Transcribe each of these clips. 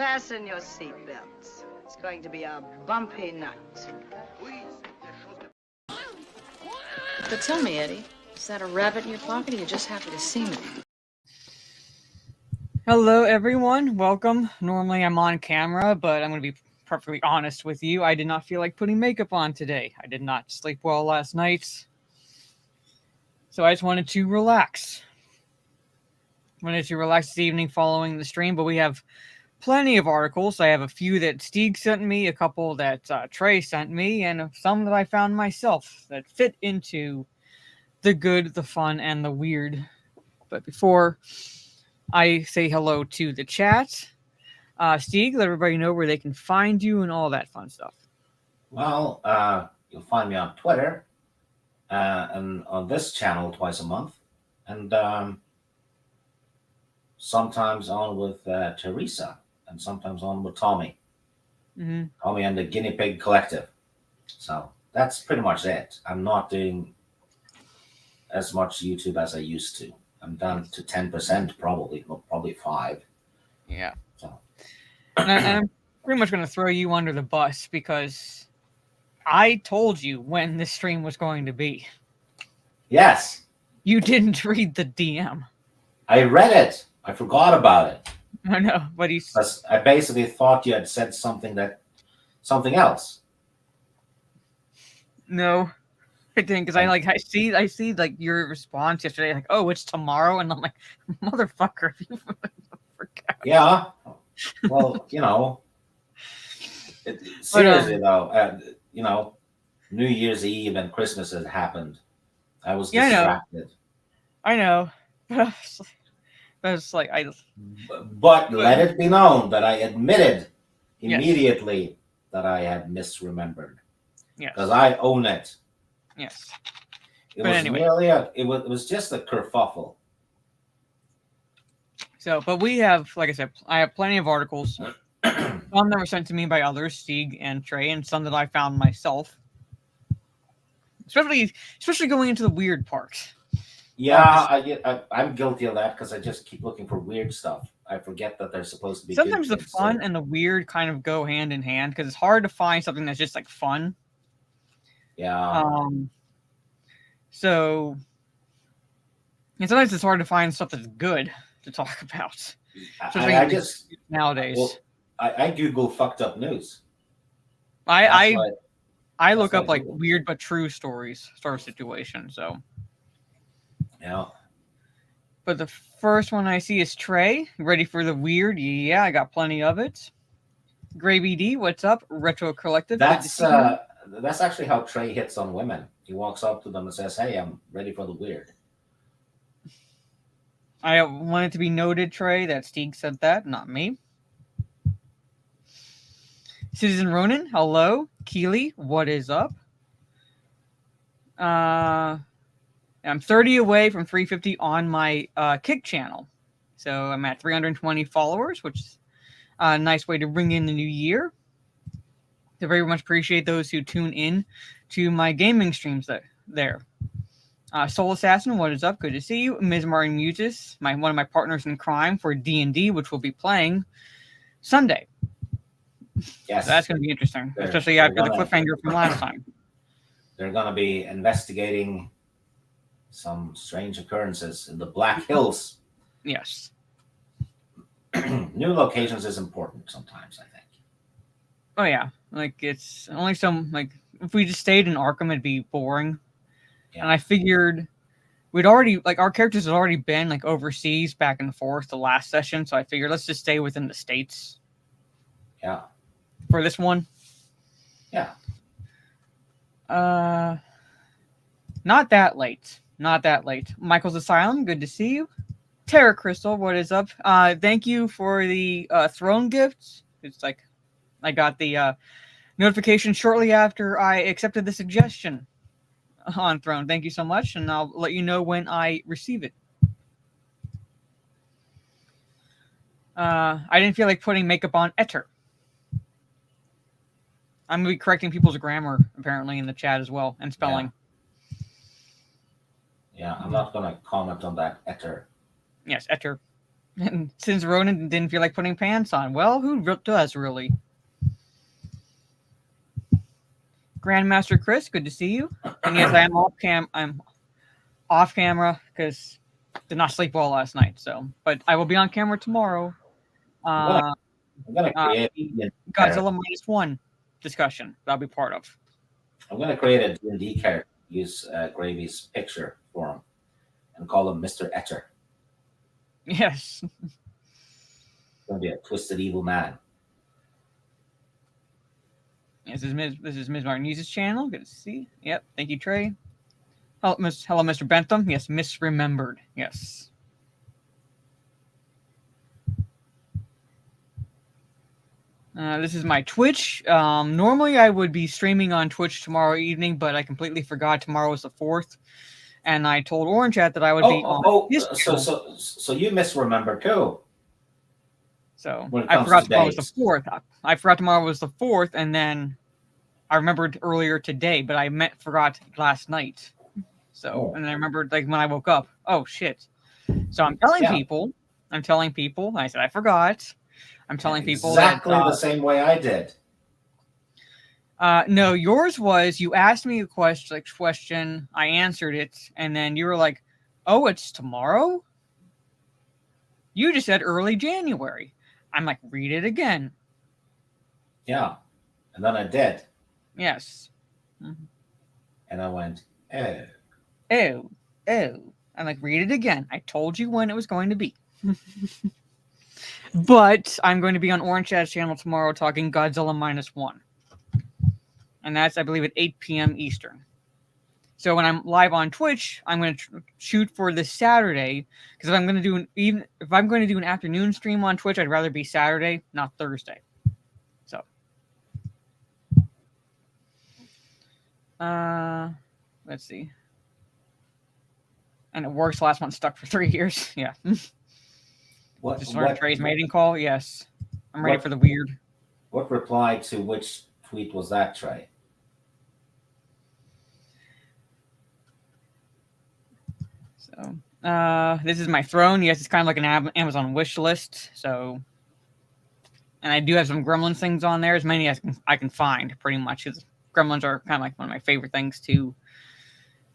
Fasten your seatbelts. It's going to be a bumpy night. But tell me, Eddie, is that a rabbit in your pocket, or are you just happy to see me? Hello, everyone. Welcome. Normally I'm on camera, but I'm going to be perfectly honest with you. I did not feel like putting makeup on today. I did not sleep well last night. So I just wanted to relax. Wanted to relax this evening following the stream, but we have plenty of articles. I have a few that Stieg sent me, a couple that Trey sent me, and some that I found myself that fit into the good, the fun, and the weird. But before I say hello to the chat, Stieg, let everybody know where they can find you and all that fun stuff. Well, you'll find me on Twitter and on this channel twice a month, and sometimes on with Teresa, and sometimes on with Tommy. Mm-hmm. Tommy and the Guinea Pig Collective. So that's pretty much it. I'm not doing as much YouTube as I used to. I'm down to 10% probably 5. Yeah. So. and I'm pretty much going to throw you under the bus because I told you when this stream was going to be. Yes. You didn't read the DM. I read it. I forgot about it. I know, but I basically thought you had said something else. No, I didn't, because I see like your response yesterday, like, oh, it's tomorrow, and I'm like, motherfucker, you forgot. Yeah. Well, seriously though, New Year's Eve and Christmas had happened. I was distracted. I know. But But let it be known that I admitted immediately that I had misremembered. Yes. Because I own it. Yes. It was just a kerfuffle. So, but we have, like I said, I have plenty of articles. Some that were sent to me by others, Stieg and Trey, and some that I found myself. Especially going into the weird part. Yeah, I'm guilty of that because I just keep looking for weird stuff. I forget that they're supposed to be. Sometimes the fun and the weird kind of go hand in hand because it's hard to find something that's just like fun. Yeah. So, and sometimes it's hard to find stuff that's good to talk about. I just nowadays. Well, I Google fucked up news. I look up like weird but true stories, sort of situation. So. Yeah. But the first one I see is Trey. Ready for the weird? Yeah, I got plenty of it. Gravy D, what's up? Retro Collective. That's actually how Trey hits on women. He walks up to them and says, "Hey, I'm ready for the weird." I want it to be noted, Trey, that Stieg said that, not me. Citizen Ronan, hello. Keely, what is up? I'm 30 away from 350 on my Kick channel. So I'm at 320 followers, which is a nice way to bring in the new year. I very much appreciate those who tune in to my gaming streams there. Soul Assassin, what is up? Good to see you. Ms. Martin Mutis, one of my partners in crime for D&D, which we'll be playing Sunday. Yes. So that's going to be interesting, especially after the cliffhanger from last time. They're going to be investigating some strange occurrences in the Black Hills. Yes. New locations is important sometimes, I think. Oh, yeah. Like, it's only if we just stayed in Arkham, it'd be boring. Yeah. And I figured our characters had already been, overseas back and forth the last session, so I figured let's just stay within the States. Yeah. For this one. Yeah. Not that late. Not that late. Michael's Asylum, good to see you. Terra Crystal, what is up? Thank you for the throne gifts. It's like I got the notification shortly after I accepted the suggestion on Throne. Thank you so much, and I'll let you know when I receive it. I didn't feel like putting makeup on Etter. I'm going to be correcting people's grammar, apparently, in the chat as well, and spelling. Yeah, I'm not going to comment on that, Etter. Yes, Etter. And since Ronan didn't feel like putting pants on, well, who does really? Grandmaster Chris, good to see you. And yes, I am I'm off camera because did not sleep well last night. So, but I will be on camera tomorrow. I'm gonna create The Godzilla -1 discussion that I'll be part of. I'm gonna create a D&D character. Use Gravy's picture for him and call him Mr. Etcher. Yes. It's gonna be a twisted evil man. Yes, this is Ms. Martinese's channel. Good to see. Yep. Thank you, Trey. Hello, Mr. Bentham. Yes, misremembered. Yes. This is my Twitch. Normally, I would be streaming on Twitch tomorrow evening, but I completely forgot tomorrow was the 4th, and I told Orange Hat that I would be on his channel. So you misremember too. So When it I comes forgot to tomorrow was dates. the 4th. I forgot tomorrow was the 4th, and then I remembered earlier today, but I forgot last night. So, and I remembered like when I woke up. Oh shit! So I'm telling people. I said I forgot. I'm telling people exactly that, the same way I did. No, yours was you asked me a question. I answered it, and then you were like, "Oh, it's tomorrow." You just said early January. I'm like, read it again. Yeah, and then I did. Yes. And I went, oh. Oh. I'm like, read it again. I told you when it was going to be. But I'm going to be on Orange Chat's channel tomorrow talking Godzilla -1. And that's, I believe, at 8 p.m. Eastern. So when I'm live on Twitch, I'm going to shoot for this Saturday. Because if I'm going to do an afternoon stream on Twitch, I'd rather be Saturday, not Thursday. So. Let's see. And it works. Last one stuck for 3 years. Yeah. Just learned Trey's mating call. Yes. I'm ready for the weird. What reply to which tweet was that, Trey? So, this is my throne. Yes, it's kind of like an Amazon wish list. So, and I do have some Gremlins things on there, as many as I can find, pretty much. Because Gremlins are kind of like one of my favorite things to,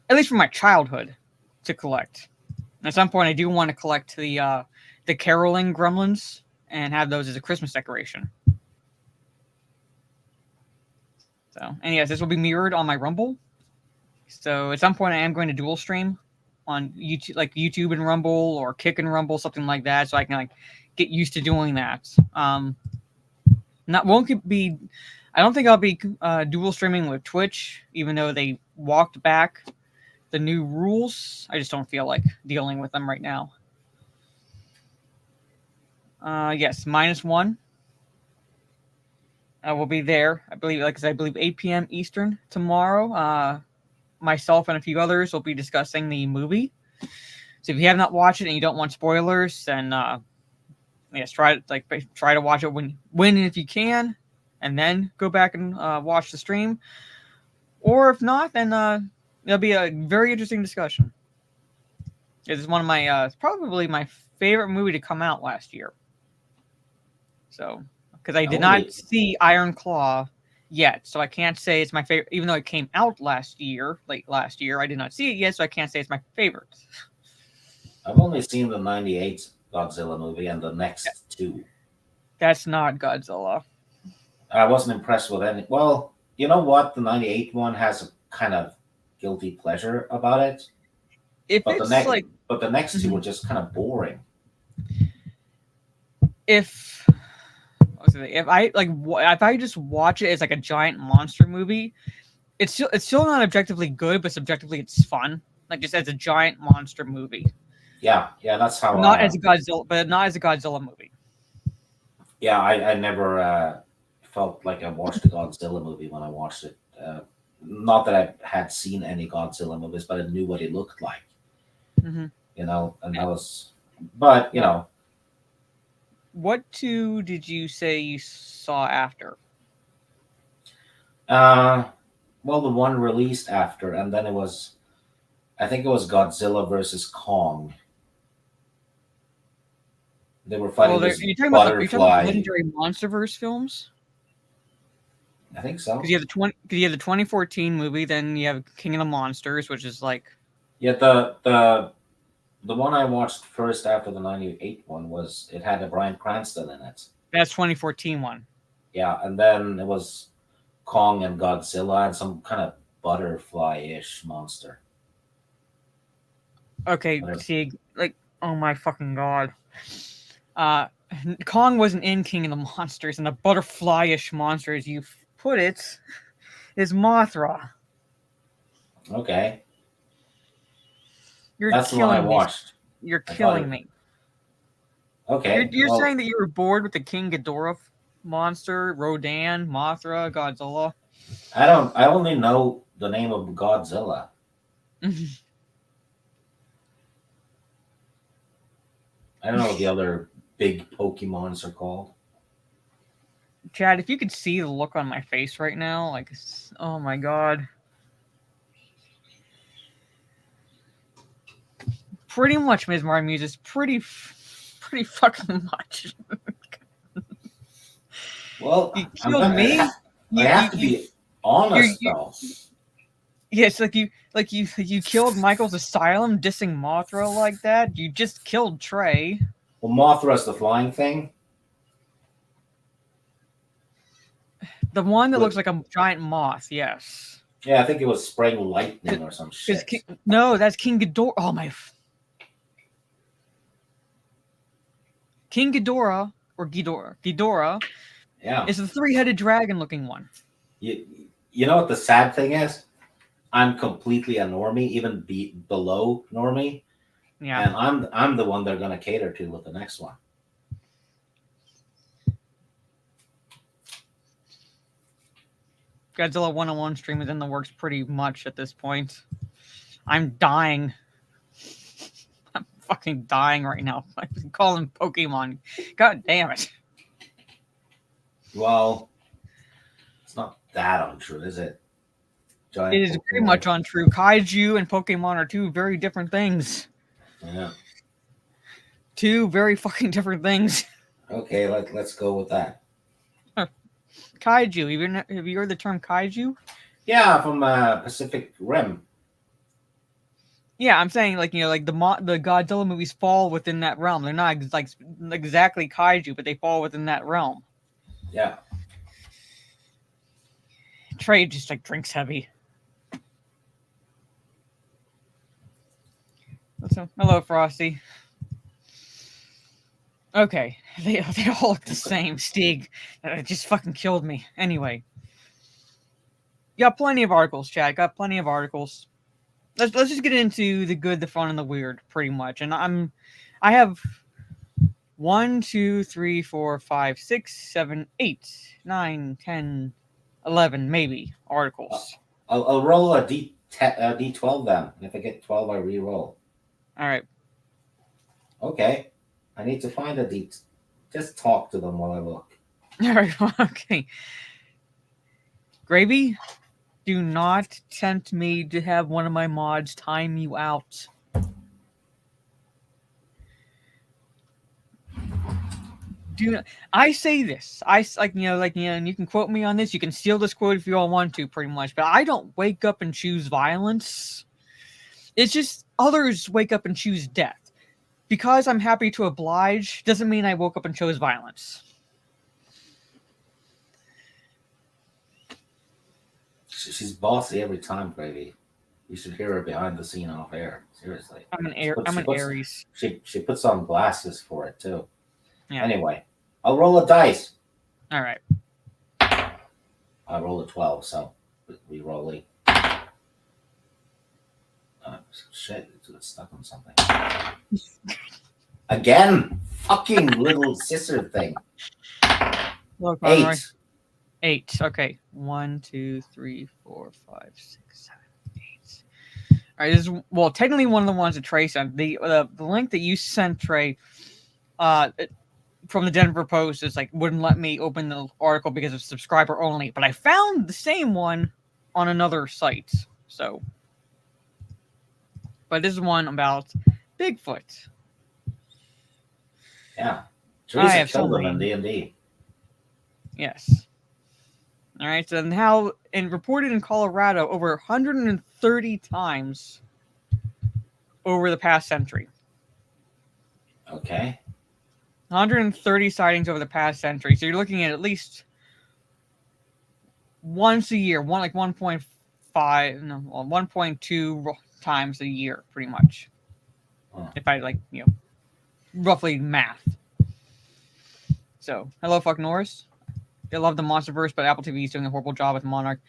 at least from my childhood, to collect. And at some point, I do want to collect the caroling Gremlins and have those as a Christmas decoration. So, and yes, this will be mirrored on my Rumble. So at some point, I am going to dual stream on YouTube, like YouTube and Rumble or Kick and Rumble, something like that, so I can like get used to doing that. I don't think I'll be dual streaming with Twitch, even though they walked back the new rules. I just don't feel like dealing with them right now. Yes, -1. I will be there. I believe 8 p.m. Eastern tomorrow. Myself and a few others will be discussing the movie. So if you have not watched it and you don't want spoilers, then yes, try to watch it when and if you can, and then go back and watch the stream. Or if not, then it'll be a very interesting discussion. It's one of my probably my favorite movie to come out last year. So, because I did not see Iron Claw yet, so I can't say it's my favorite, even though it came out late last year. I did not see it yet, so I can't say it's my favorite. I've only seen the 98 Godzilla movie and the next two. That's not Godzilla. I wasn't impressed with any. Well, you know what? The 98 one has a kind of guilty pleasure about it. But the next two were just kind of boring. If I just watch it as like a giant monster movie, it's still not objectively good, but subjectively it's fun. Like just as a giant monster movie. Yeah, that's how. Not as a Godzilla movie. Yeah, I never felt like I watched a Godzilla movie when I watched it. Not that I had seen any Godzilla movies, but I knew what it looked like. Mm-hmm. You know, and that was. But you know. What two did you say you saw after? Well, the one released after, and then I think it was Godzilla versus Kong. They were fighting Well, this you're talking about butterfly. legendary MonsterVerse films. I think so. Because you have the 2014 movie, then you have King of the Monsters, which is like Yeah, the one I watched first after the 98 one was it had a Bryan Cranston in it. that's 2014 one. Yeah, and then it was Kong and Godzilla and some kind of butterfly-ish monster. Okay, Whatever. see, like, oh my fucking god. Kong wasn't in King of the Monsters, and the butterfly-ish monster, as you put it, is Mothra. Okay, You're that's the one I killing me. watched. You're I thought killing it- me. Okay, You're well, saying that you were bored with the King Ghidorah monster, Rodan, Mothra, Godzilla? I only know the name of Godzilla. I don't know what the other big Pokemons are called. Chad, if you could see the look on my face right now, like, oh my god. Pretty much, Ms. Marmuse is pretty fucking much. Well, You I'm killed gonna- me. I have to be honest, though. Yes, you killed Michael's Asylum, dissing Mothra like that. You just killed Trey. Well, Mothra's the flying thing. The one that Wait. looks like a giant moth. Yes. Yeah, I think it was spraying lightning or some shit. No, that's King Ghidorah. Oh my. King Ghidorah or Ghidorah Yeah. is the three-headed dragon-looking one. You know what the sad thing is? I'm completely a normie, even below normie, Yeah. and I'm the one they're gonna cater to with the next one. Godzilla 101 stream is in the works pretty much at this point. I'm dying. I'm fucking dying right now. I call him Pokemon. God damn it. Well, it's not that untrue, is it? Giant It is pretty Pokemon. much untrue. Kaiju and Pokemon are two very different things. Yeah. Two very fucking different things. Okay, let's go with that. Kaiju. Have you heard the term kaiju? Yeah, from Pacific Rim. Yeah, I'm saying like the Godzilla movies fall within that realm. They're not like exactly kaiju, but they fall within that realm. Yeah. Trey just like drinks heavy. Hello, Frosty. Okay, they all look the same. Stieg, it just fucking killed me. Anyway, got plenty of articles, Chad. Got plenty of articles. Let's just get into the good, the fun, and the weird, pretty much. And I have 1, 2, 3, 4, 5, 6, 7, 8, 9, 10, 11, maybe articles. I'll roll a D12 then. If I get 12, I re-roll. All right. Okay. I need to find a D. Just talk to them while I look. All right. Okay. Gravy, do not tempt me to have one of my mods time you out. Do not, I say this. And you can quote me on this. You can steal this quote if you all want to, pretty much. But I don't wake up and choose violence. It's just others wake up and choose death. Because I'm happy to oblige doesn't mean I woke up and chose violence. She's bossy every time, Gravy. You should hear her behind the scene off air. Seriously. I'm an Aries. She puts on glasses for it too. Yeah. Anyway, I'll roll a dice. All right. I rolled a 12, so re-rolling. Shit, it's stuck on something. Again, fucking little scissor thing. Look, Conroy. 8. 8. Okay. 1, 2, 3, 4, 5, 6, 7, 8. All right. This is technically one of the ones that Trey sent. The link that you sent, Trey, from the Denver Post is like wouldn't let me open the article because it's subscriber only. But I found the same one on another site. So, but this is one about Bigfoot. Yeah. I Teresa have so killed him in many. D&D. Yes. All right. So now, and reported in Colorado over 130 times over the past century. Okay. 130 sightings over the past century. So you're looking at least once a year, 1.5, no, well, 1.2 times a year, pretty much. Huh. If I roughly math. So, hello, fuck Norris. They love the MonsterVerse, but Apple TV is doing a horrible job with Monarch.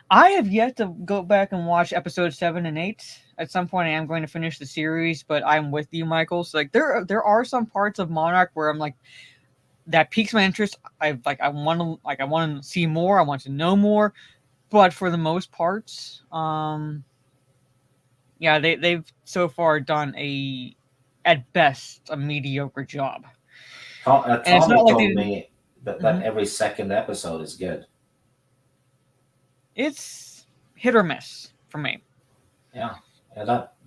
I have yet to go back and watch episodes 7 and 8. At some point, I am going to finish the series, but I'm with you, Michael. So, there are some parts of Monarch where I'm like, that piques my interest. I want to see more. I want to know more. But for the most parts, they've so far done at best a mediocre job. Tommy And it's not like told me that Mhm. every second episode is good. It's hit or miss for me. Yeah,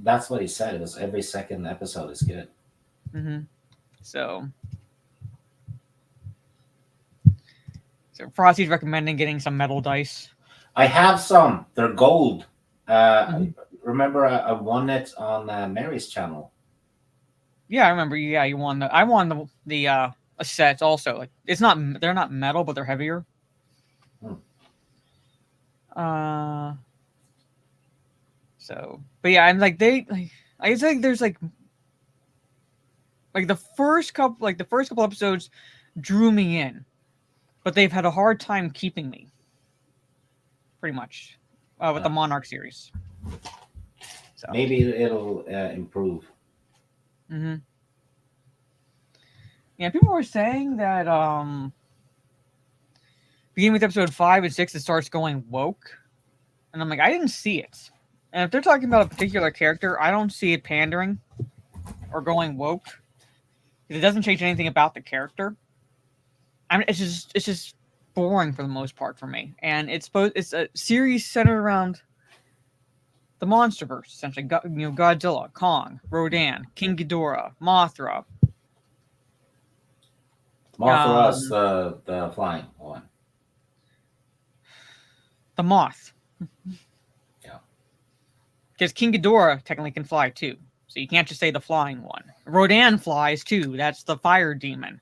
that's what he said. It was every second episode is good. Mm-hmm. So Frosty's recommending getting some metal dice. I have some. They're gold. Mhm. Remember, I won it on Mary's channel. Yeah, I remember. Yeah, you won I won the sets also. Like they're not metal, but they're heavier. But yeah, I'm like I think there's like the first couple episodes drew me in, but they've had a hard time keeping me. Pretty much, with the Monarch series. So maybe it'll improve. Mm-hmm. Yeah, people were saying that beginning with episode 5 and 6, it starts going woke, and I'm like, I didn't see it. And if they're talking about a particular character, I don't see it pandering or going woke. It doesn't change anything about the character. I mean, it's just boring for the most part for me. And it's a series centered around the MonsterVerse, essentially. Godzilla, Kong, Rodan, King Ghidorah, Mothra. Mothra's the flying one. The Moth. Yeah. Because King Ghidorah technically can fly too. So you can't just say the flying one. Rodan flies too. That's the fire demon.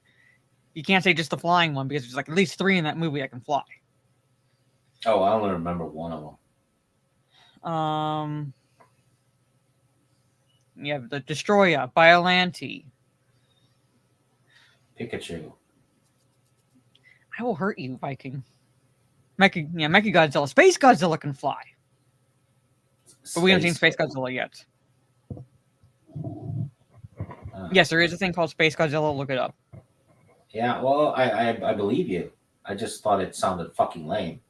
You can't say just the flying one because there's like at least 3 in that movie that can fly. Oh, I only remember one of them. You have the Destroyer, Biollante. Pikachu. I will hurt you, Viking. Mechagodzilla. Space Godzilla can fly. But we haven't seen Space Godzilla yet. Yes, there is a thing called Space Godzilla. Look it up. Yeah, well, I believe you. I just thought it sounded fucking lame.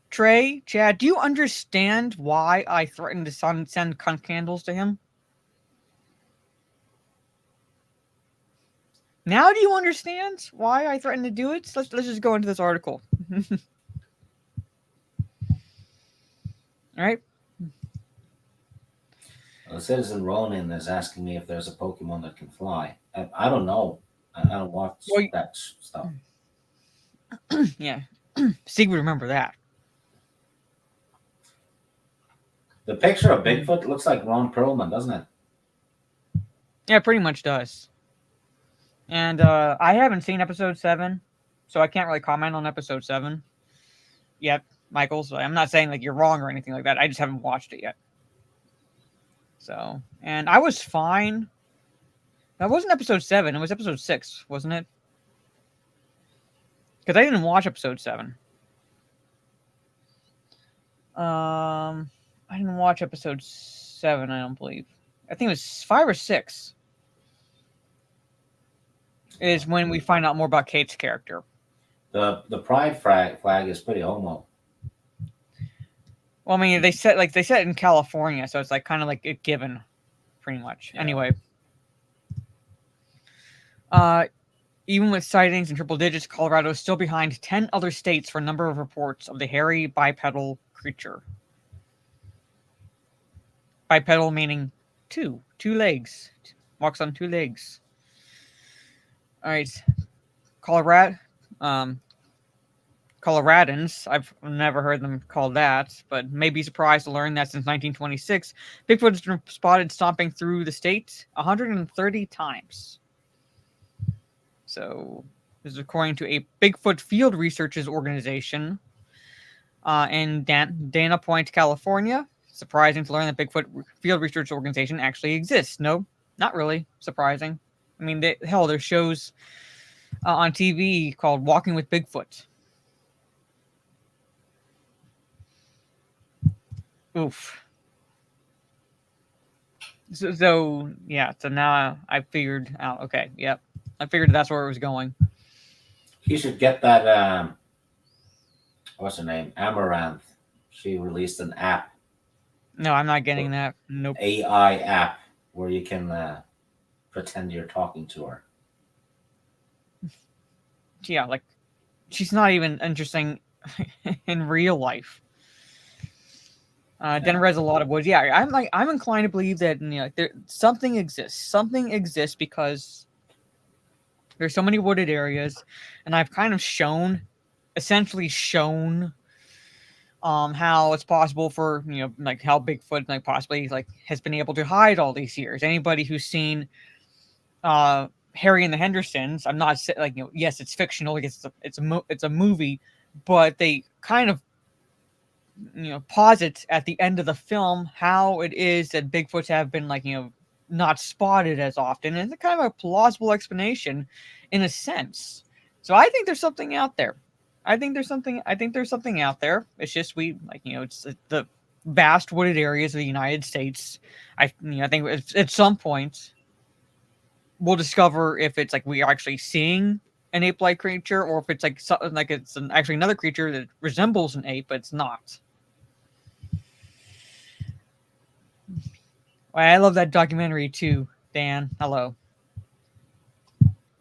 Trey, Chad, do you understand why I threatened to send cunt candles to him? Now do you understand why I threatened to do it? Let's just go into this article. All right. Well, Citizen Ronin is asking me if there's a Pokemon that can fly. I don't know. I don't watch that stuff. Yeah. Sig would remember that. The picture of Bigfoot looks like Ron Perlman, doesn't it? Yeah, it pretty much does. And I haven't seen episode 7, so I can't really comment on episode 7 yet, Michael. So I'm not saying like you're wrong or anything like that. I just haven't watched it yet. So, and I was fine. That wasn't episode 7. It was episode 6, wasn't it? Because I didn't watch episode 7. I didn't watch episode 7, I don't believe. I think it was 5 or 6. Is when we find out more about Kate's character. The pride flag is pretty homo. Well, I mean, they said it in California, so it's like kind of like a given, pretty much. Yeah. Anyway, even with sightings in triple digits, Colorado is still behind 10 other states for a number of reports of the hairy bipedal creature. Bipedal meaning two legs. Walks on two legs. All right, Coloradans, I've never heard them called that, but may be surprised to learn that since 1926, Bigfoot has been spotted stomping through the state 130 times. So, this is according to a Bigfoot Field Researchers organization in Dana Point, California. Surprising to learn that Bigfoot Field Research Organization actually exists. No, not really surprising. I mean, there's shows on TV called Walking with Bigfoot. Oof. So now I figured out. Okay, yep. I figured that's where it was going. You should get that. What's her name? Amaranth. She released an app. No, I'm not getting that. Nope. AI app where you can pretend you're talking to her. Yeah, like she's not even interesting in real life. Denver has a lot of woods. Yeah, I'm inclined to believe that something exists. Something exists because there's so many wooded areas, and I've kind of essentially shown how it's possible for how Bigfoot possibly has been able to hide all these years. Anybody who's seen Harry and the Hendersons, I'm not yes, it's fictional, it's a movie, but they kind of posit at the end of the film how it is that Bigfoots have been not spotted as often, and it's kind of a plausible explanation in a sense. So I think there's something out there. I think there's something out there. It's just it's the vast wooded areas of the United States. I think at some point we'll discover if it's we are actually seeing an ape-like creature, or if it's actually another creature that resembles an ape, but it's not. I love that documentary too, Dan. Hello.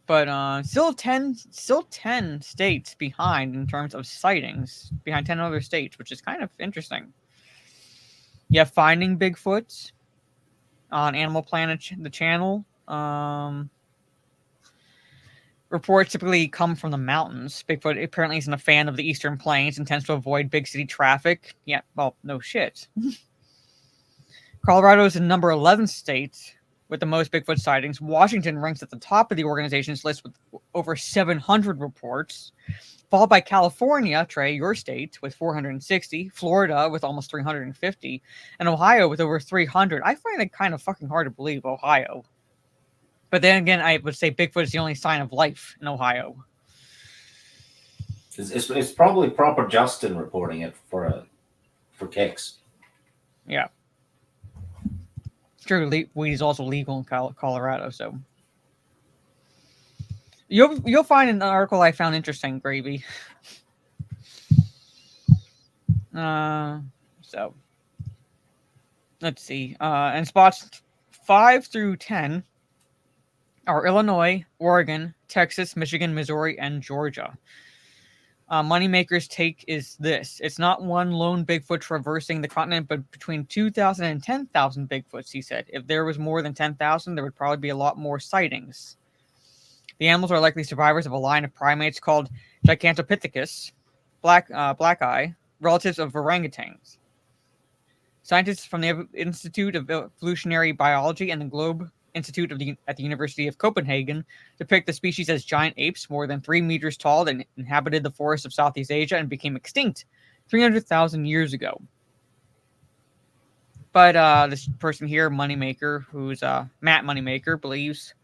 But still 10 states behind in terms of sightings, behind 10 other states, which is kind of interesting. Yeah, Finding Bigfoot on Animal Planet, the channel. Reports typically come from the mountains. Bigfoot apparently isn't a fan of the Eastern Plains and tends to avoid big city traffic. Yeah, well, no shit. Colorado is in number 11 state with the most Bigfoot sightings. Washington ranks at the top of the organization's list with over 700 reports, followed by California, Trey, your state, with 460, Florida with almost 350, and Ohio with over 300. I find it kind of fucking hard to believe, Ohio. But then again, I would say Bigfoot is the only sign of life in Ohio. It's probably proper Justin reporting it for kicks. Yeah. True, weed is also legal in Colorado, so you'll find an article I found interesting, Gravy. So let's see. And spots 5 through 10 are Illinois, Oregon, Texas, Michigan, Missouri, and Georgia. Moneymaker's take is this. It's not one lone Bigfoot traversing the continent, but between 2,000 and 10,000 Bigfoots, he said. If there was more than 10,000, there would probably be a lot more sightings. The animals are likely survivors of a line of primates called Gigantopithecus, black eye, relatives of orangutans. Scientists from the Institute of Evolutionary Biology and the Globe Institute at the University of Copenhagen depict the species as giant apes more than 3 meters tall that inhabited the forests of Southeast Asia and became extinct 300,000 years ago. But this person here, Moneymaker, who's Matt Moneymaker, believes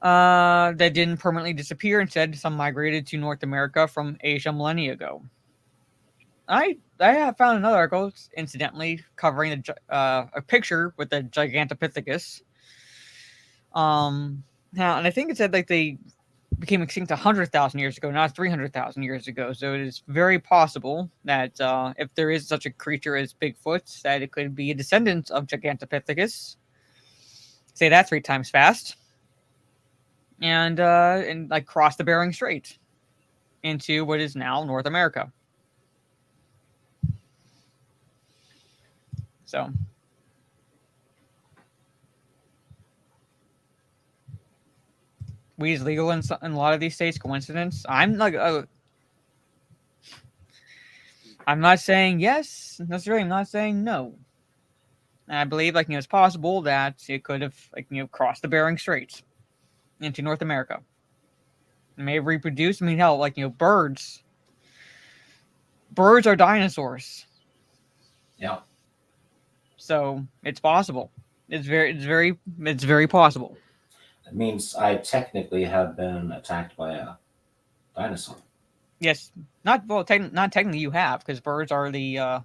they didn't permanently disappear. Instead, some migrated to North America from Asia millennia ago. I have found another article, incidentally, covering a picture with the Gigantopithecus. Now, and I think it said they became extinct 100,000 years ago, not 300,000 years ago. So it is very possible that if there is such a creature as Bigfoot, that it could be a descendant of Gigantopithecus. Say that 3 times fast. And cross the Bering Strait into what is now North America. So, weed is legal in a lot of these states. Coincidence? I'm not saying yes necessarily. I'm not saying no. And I believe, it's possible that it could have, crossed the Bering Straits into North America. It may have reproduced. I mean, hell, birds. Birds are dinosaurs. Yeah. So it's possible. It's very possible. It means I technically have been attacked by a dinosaur. Yes, not technically you have, because birds are the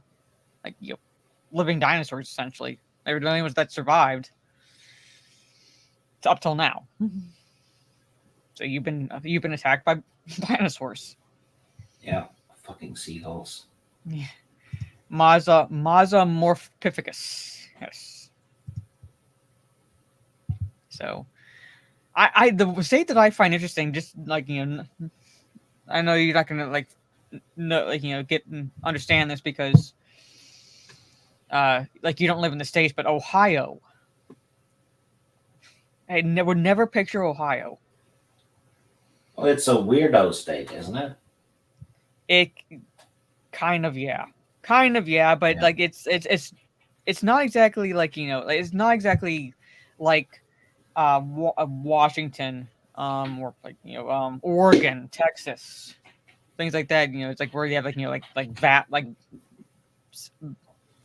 living dinosaurs essentially. They were the only ones that survived up till now. So you've been attacked by dinosaurs. Yeah, fucking seagulls. Yeah. Maza morphificus. Yes. So, the state that I find interesting, just I know you're not gonna get and understand this because you don't live in the States, but Ohio. I would never picture Ohio. Well, it's a weirdo state, isn't it? It kind of yeah, but Yeah. it's not exactly it's not exactly like Washington or Oregon, Texas, things like that. It's like where you have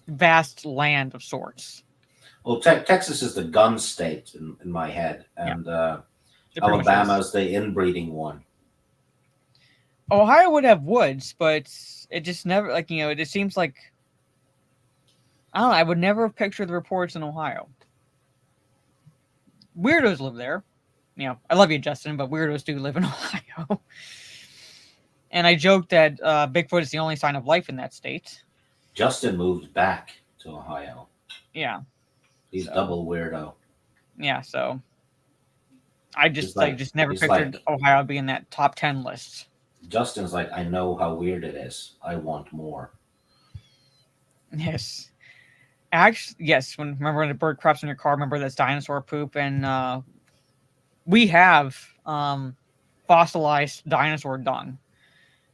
vast land of sorts. Well, Texas is the gun state in my head, and It pretty much Alabama's is. the inbreeding one. Ohio would have woods, but it just never it just seems like I don't know. I would never have pictured the reports in Ohio. Weirdos live there. I love you, Justin, but weirdos do live in Ohio. And I joked that Bigfoot is the only sign of life in that state. Justin moved back to Ohio. Yeah. He's So- double weirdo. Yeah, so I just He's never he's pictured like- Ohio being that top 10 list. Justin's like, I know how weird it is. I want more. Yes. Actually, yes, remember when the bird craps in your car, remember that's dinosaur poop, and we have fossilized dinosaur dung.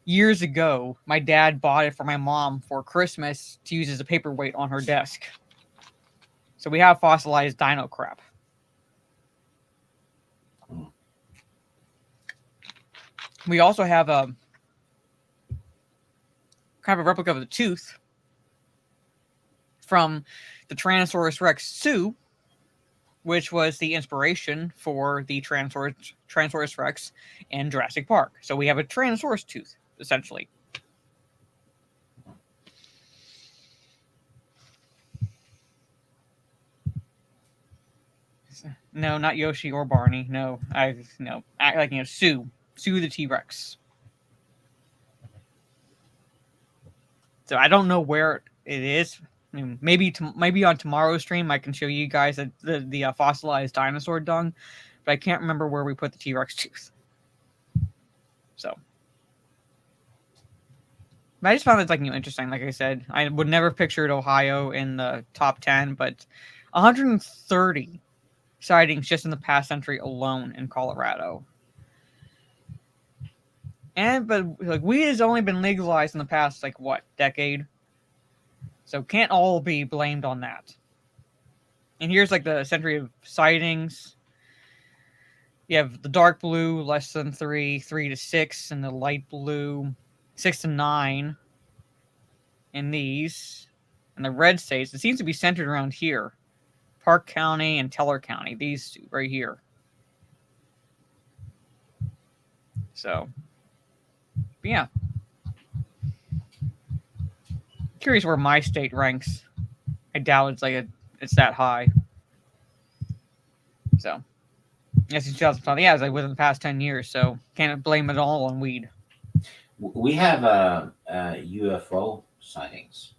Years ago, my dad bought it for my mom for Christmas to use as a paperweight on her desk. So we have fossilized dino crap. We also have a kind of a replica of the tooth from the Tyrannosaurus Rex zoo, which was the inspiration for the Tyrannosaurus Rex in Jurassic Park. So we have a Tyrannosaurus tooth, essentially. No, not Yoshi or Barney. No, Sue the T-Rex. So I don't know where it is. I mean, maybe on tomorrow's stream I can show you guys the fossilized dinosaur dung, but I can't remember where we put the T-Rex tooth. So, but I just found it interesting. Like I said, I would never have pictured Ohio in the top 10, but 130 sightings just in the past century alone in Colorado. But weed has only been legalized in the past decade. So can't all be blamed on that. And here's the century of sightings. You have the dark blue, less than 3, 3 to 6, and the light blue, 6 to 9 in these. And the red states, it seems to be centered around here. Park County and Teller County, these two right here. So, but yeah. Curious where my state ranks. I doubt it's that high. So, yes, 2012. Yeah, it's within the past 10 years, so can't blame it all on weed. We have UFO sightings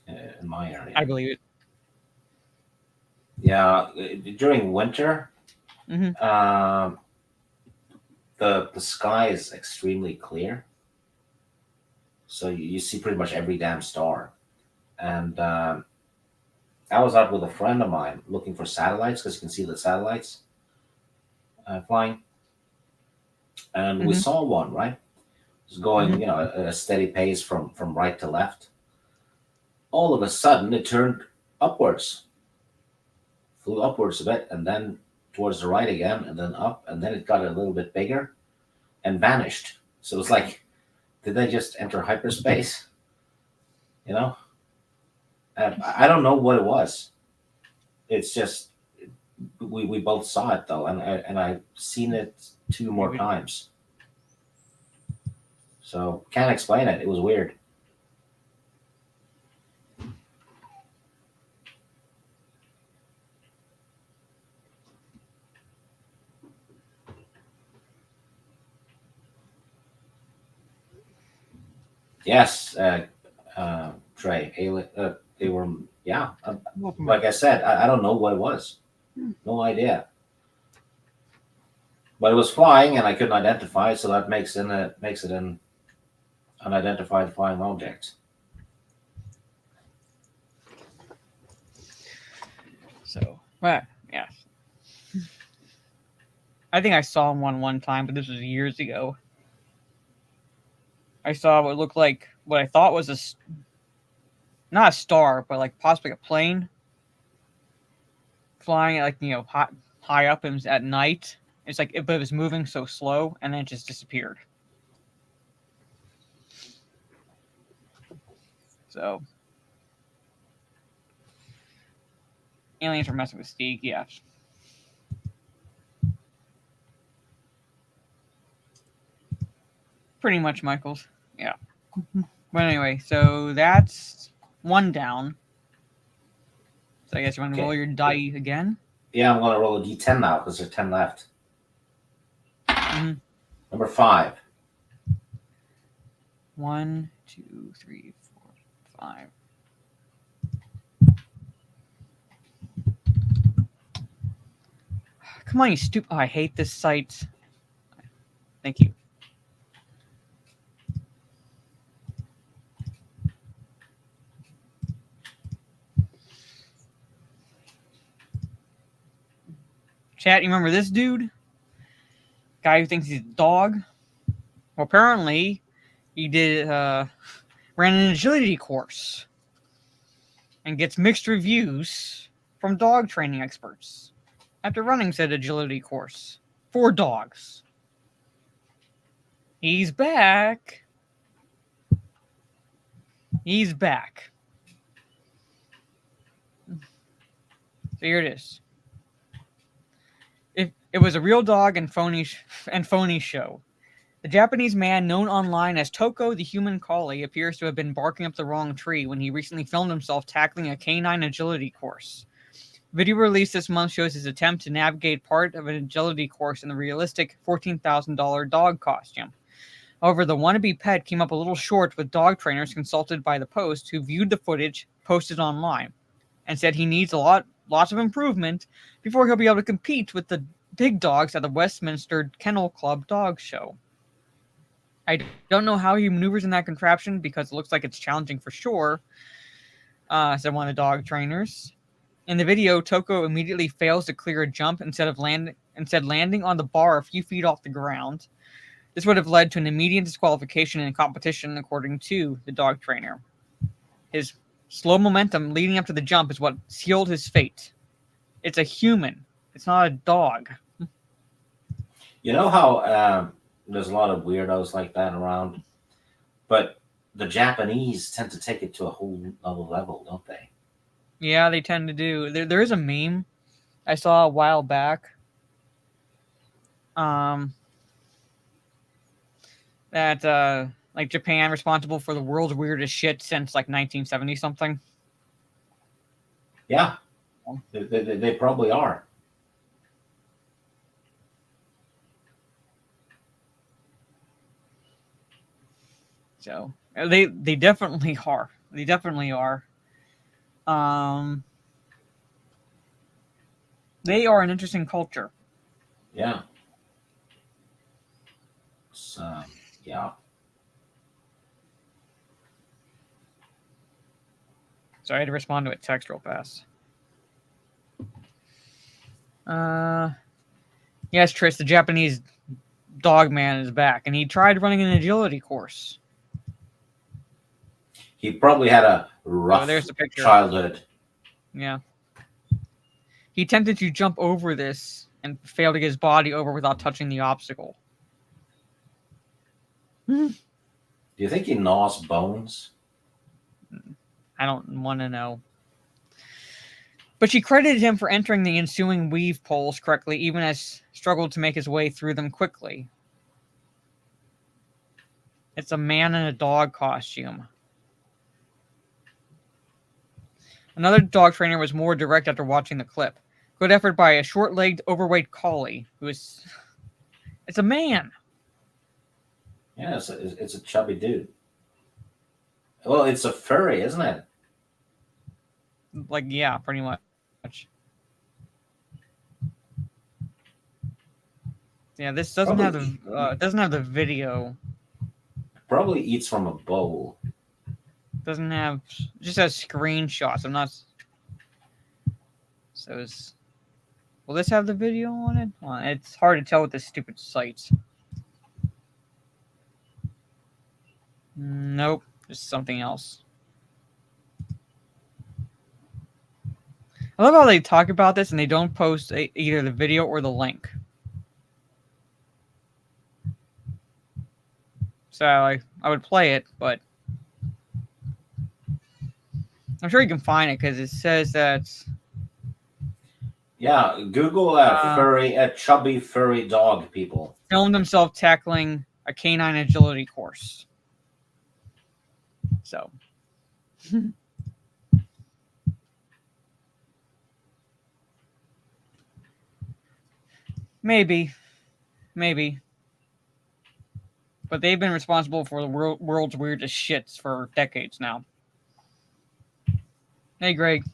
in my area. I believe it. Yeah, during winter, Mhm. The sky is extremely clear, so you see pretty much every damn star. And I was out with a friend of mine looking for satellites because you can see the satellites. flying, and we saw one, right? It was going, Mhm. at a steady pace from right to left. All of a sudden, it turned upwards, flew upwards a bit, and then towards the right again, and then up, and then it got a little bit bigger and vanished. So it was like, did they just enter hyperspace? You know, I don't know what it was. It's just we both saw it though, and I've seen it two more Maybe. times. So can't explain it. It was weird. Yes, Trey. They were, yeah. Welcome Like back. I said, I don't know what it was. No idea. But it was flying, and I couldn't identify, so that makes it an unidentified flying object. So, well, yeah. I think I saw one time, but this was years ago. I saw what looked like what I thought was not a star, but like possibly a plane flying like high up and at night. It's like but it was moving so slow, and then it just disappeared. So aliens are messing with Steve, yeah. Pretty much, Michaels. Yeah. But anyway, so that's one down. So I guess you want to roll Okay. your die again? Yeah, I'm gonna roll a d10 now because there's 10 left. Mhm. Number 5. 1, 2, 3, 4, 5. Come on, you stupid. Oh, I hate this site. Thank you. Chat, you remember this dude? Guy who thinks he's a dog? Well, apparently, he ran an agility course and gets mixed reviews from dog training experts after running said agility course for dogs. He's back. He's back. So here it is. It was a real dog and phony show. The Japanese man known online as Toko the Human Collie appears to have been barking up the wrong tree when he recently filmed himself tackling a canine agility course. Video released this month shows his attempt to navigate part of an agility course in the realistic $14,000 dog costume. However, the wannabe pet came up a little short with dog trainers consulted by the Post who viewed the footage posted online and said he needs lots of improvement before he'll be able to compete with the big dogs at the Westminster Kennel Club dog show. I don't know how he maneuvers in that contraption because it looks like it's challenging for sure, said one of the dog trainers. In the video, Toko immediately fails to clear a jump instead landing on the bar a few feet off the ground. This would have led to an immediate disqualification in a competition, according to the dog trainer. His slow momentum leading up to the jump is what sealed his fate. It's a human. It's not a dog. You know how there's a lot of weirdos like that around, but the Japanese tend to take it to a whole other level, don't they? Yeah, they tend to do. There is a meme I saw a while back. That like Japan responsible for the world's weirdest shit since like 1970 something. Yeah, they probably are. So they definitely are. They definitely are. They are an interesting culture. Yeah. So, yeah. So I had to respond to a text real fast. Yes, Tris, the Japanese dog man is back, and he tried running an agility course. He probably had a rough there's the picture. childhood. Yeah. He attempted to jump over this and failed to get his body over without touching the obstacle. Do you think he gnaws bones? I don't want to know. But she credited him for entering the ensuing weave poles correctly, even as struggled to make his way through them quickly. It's a man in a dog costume. Another dog trainer was more direct after watching the clip. Good effort by a short-legged, overweight collie who is... It's a man. Yeah, it's a chubby dude. Well, it's a furry, isn't it? Like, yeah, pretty much. Yeah, this doesn't have the video. Probably eats from a bowl. Doesn't have, just has screenshots. I'm not. So will this have the video on it? It's hard to tell with this stupid sites. Nope, just something else. I love how they talk about this and they don't post either the video or the link. So I would play it, but I'm sure you can find it because it says that. Yeah, Google a chubby furry dog, people. Filmed himself tackling a canine agility course. So. Maybe. But they've been responsible for the world's weirdest shits for decades now. Hey, Greg.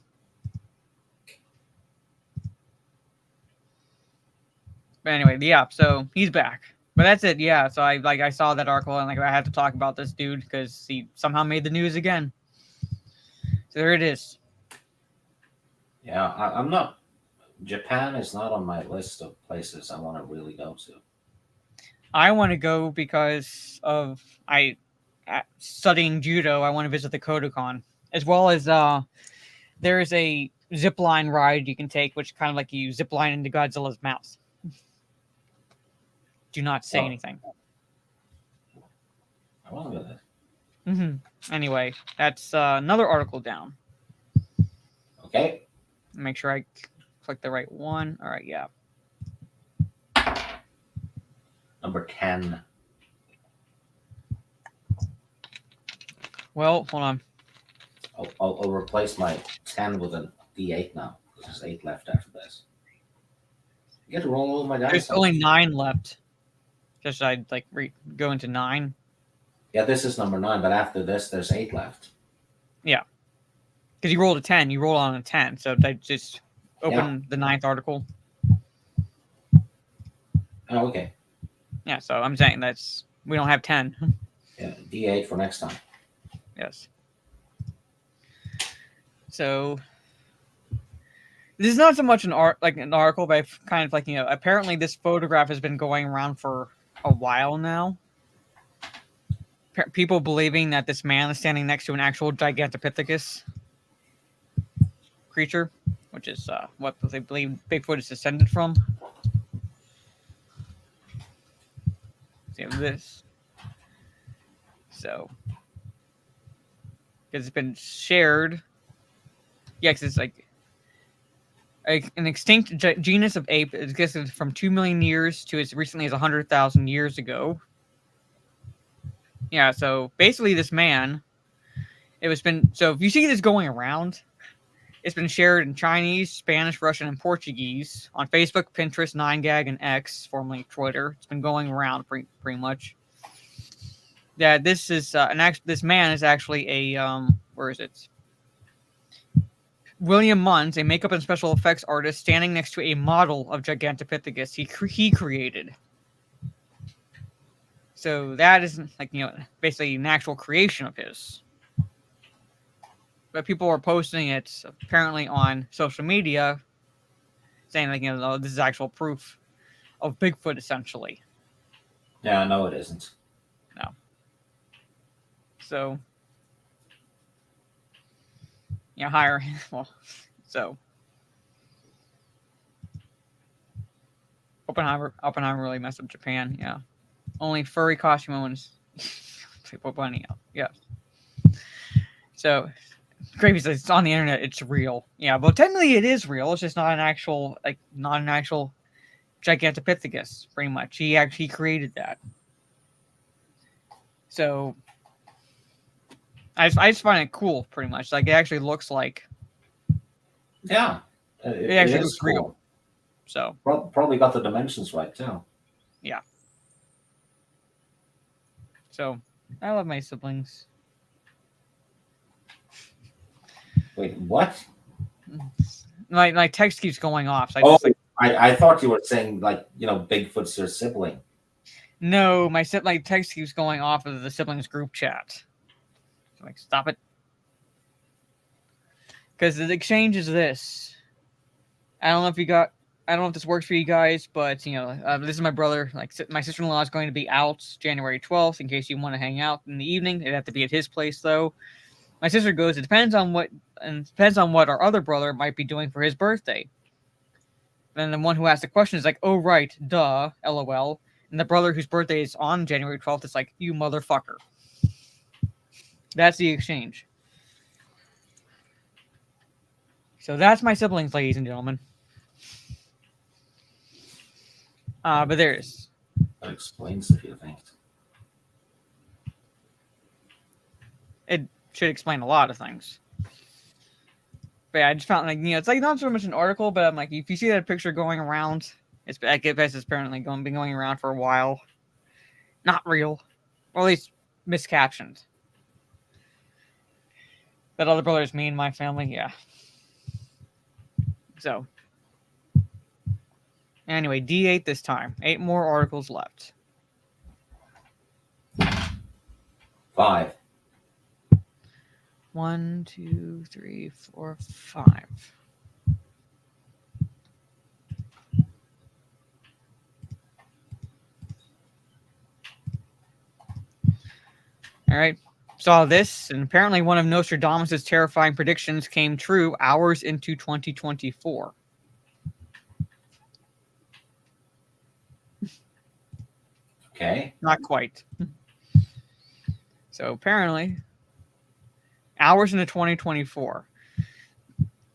But anyway, yeah, so he's back. But that's it, yeah. So I saw that article and I had to talk about this dude because he somehow made the news again. So there it is. Yeah, I'm not. Japan is not on my list of places I want to really go to. I want to go because of studying judo. I want to visit the Kodokan, as well as there is a zip line ride you can take, which kind of like you zip line into Godzilla's mouth. Do not say anything. I want to go there. Anyway, that's another article down. Okay. Make sure I click the right one. All right, yeah. Number 10. Well, hold on. I'll replace my 10 with a D8 now. There's 8 left after this. You get to roll all my dice. There's only 9 left. Just I'd go into 9. Yeah, this is number 9, but after this, there's 8 left. Yeah. Because you rolled a 10. You rolled on a 10. So I just open the 9th article. Oh, okay. Yeah, so I'm saying we don't have 10. Yeah, D8 for next time. Yes. So this is not so much an article, but I've kind of apparently this photograph has been going around for a while now. People believing that this man is standing next to an actual Gigantopithecus creature, which is what they believe Bigfoot is descended from. See this. So, because it's been shared. Yeah, because it's an extinct genus of ape existed from 2 million years to as recently as 100,000 years ago. Yeah, so basically this man, so if you see this going around, it's been shared in Chinese, Spanish, Russian, and Portuguese on Facebook, Pinterest, 9gag, and X, formerly Twitter. It's been going around pretty much. Yeah, this is this man is actually a where is it? William Munns, a makeup and special effects artist, standing next to a model of Gigantopithecus he created. So that is basically an actual creation of his. But people are posting it apparently on social media, saying oh, this is actual proof of Bigfoot, essentially. Yeah, no, it isn't. No. So, yeah, higher. Well, so Oppenheimer really messed up Japan. Yeah, only furry costume ones. People bunny out. Yeah. So, Gravy says it's on the internet. It's real. Yeah, but technically it is real. It's just not an actual Gigantopithecus. Pretty much, he actually created that. So, I just find it cool. Pretty much, like it actually looks like. Yeah, It actually is looks cool. real. So Probably got the dimensions right too. yeah. So I love my siblings. Wait, what? My text keeps going off. So I thought you were saying like Bigfoot's your sibling. No, my text keeps going off of the siblings group chat. So, like, stop it. Because the exchange is this. I don't know if this works for you guys, but this is my brother. Like, my sister-in-law is going to be out January 12th. In case you want to hang out in the evening, it'd have to be at his place though. My sister goes. It depends on what our other brother might be doing for his birthday. Then the one who asked the question is like, "Oh right, duh, lol." And the brother whose birthday is on January 12th is like, "You motherfucker." That's the exchange. So that's my siblings, ladies and gentlemen. But there it is. That explains a few things. It should explain a lot of things. But yeah, I just found it's like not so much an article, but I'm like, if you see that picture going around, I guess it's apparently been going around for a while. Not real, or at least miscaptioned. That other brother is me and my family, yeah. So, anyway, D8 this time. 8 more articles left. 5. 1, 2, 3, 4, 5. All right. Saw this, and apparently one of Nostradamus' terrifying predictions came true hours into 2024. Okay. Not quite. So apparently, hours into 2024.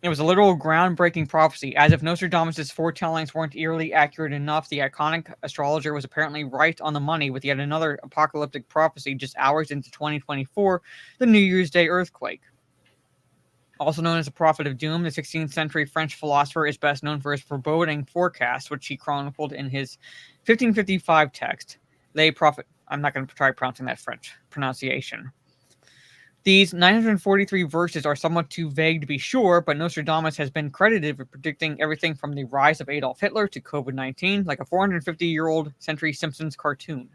It was a literal groundbreaking prophecy. As if Nostradamus' foretellings weren't eerily accurate enough, the iconic astrologer was apparently right on the money with yet another apocalyptic prophecy just hours into 2024, the New Year's Day earthquake. Also known as the Prophet of Doom, the 16th century French philosopher is best known for his foreboding forecast, which he chronicled in his 1555 text, Les Prophètes. I'm not going to try pronouncing that French pronunciation. These 943 verses are somewhat too vague to be sure, but Nostradamus has been credited with predicting everything from the rise of Adolf Hitler to COVID-19, like a 450-year-old Century Simpsons cartoon.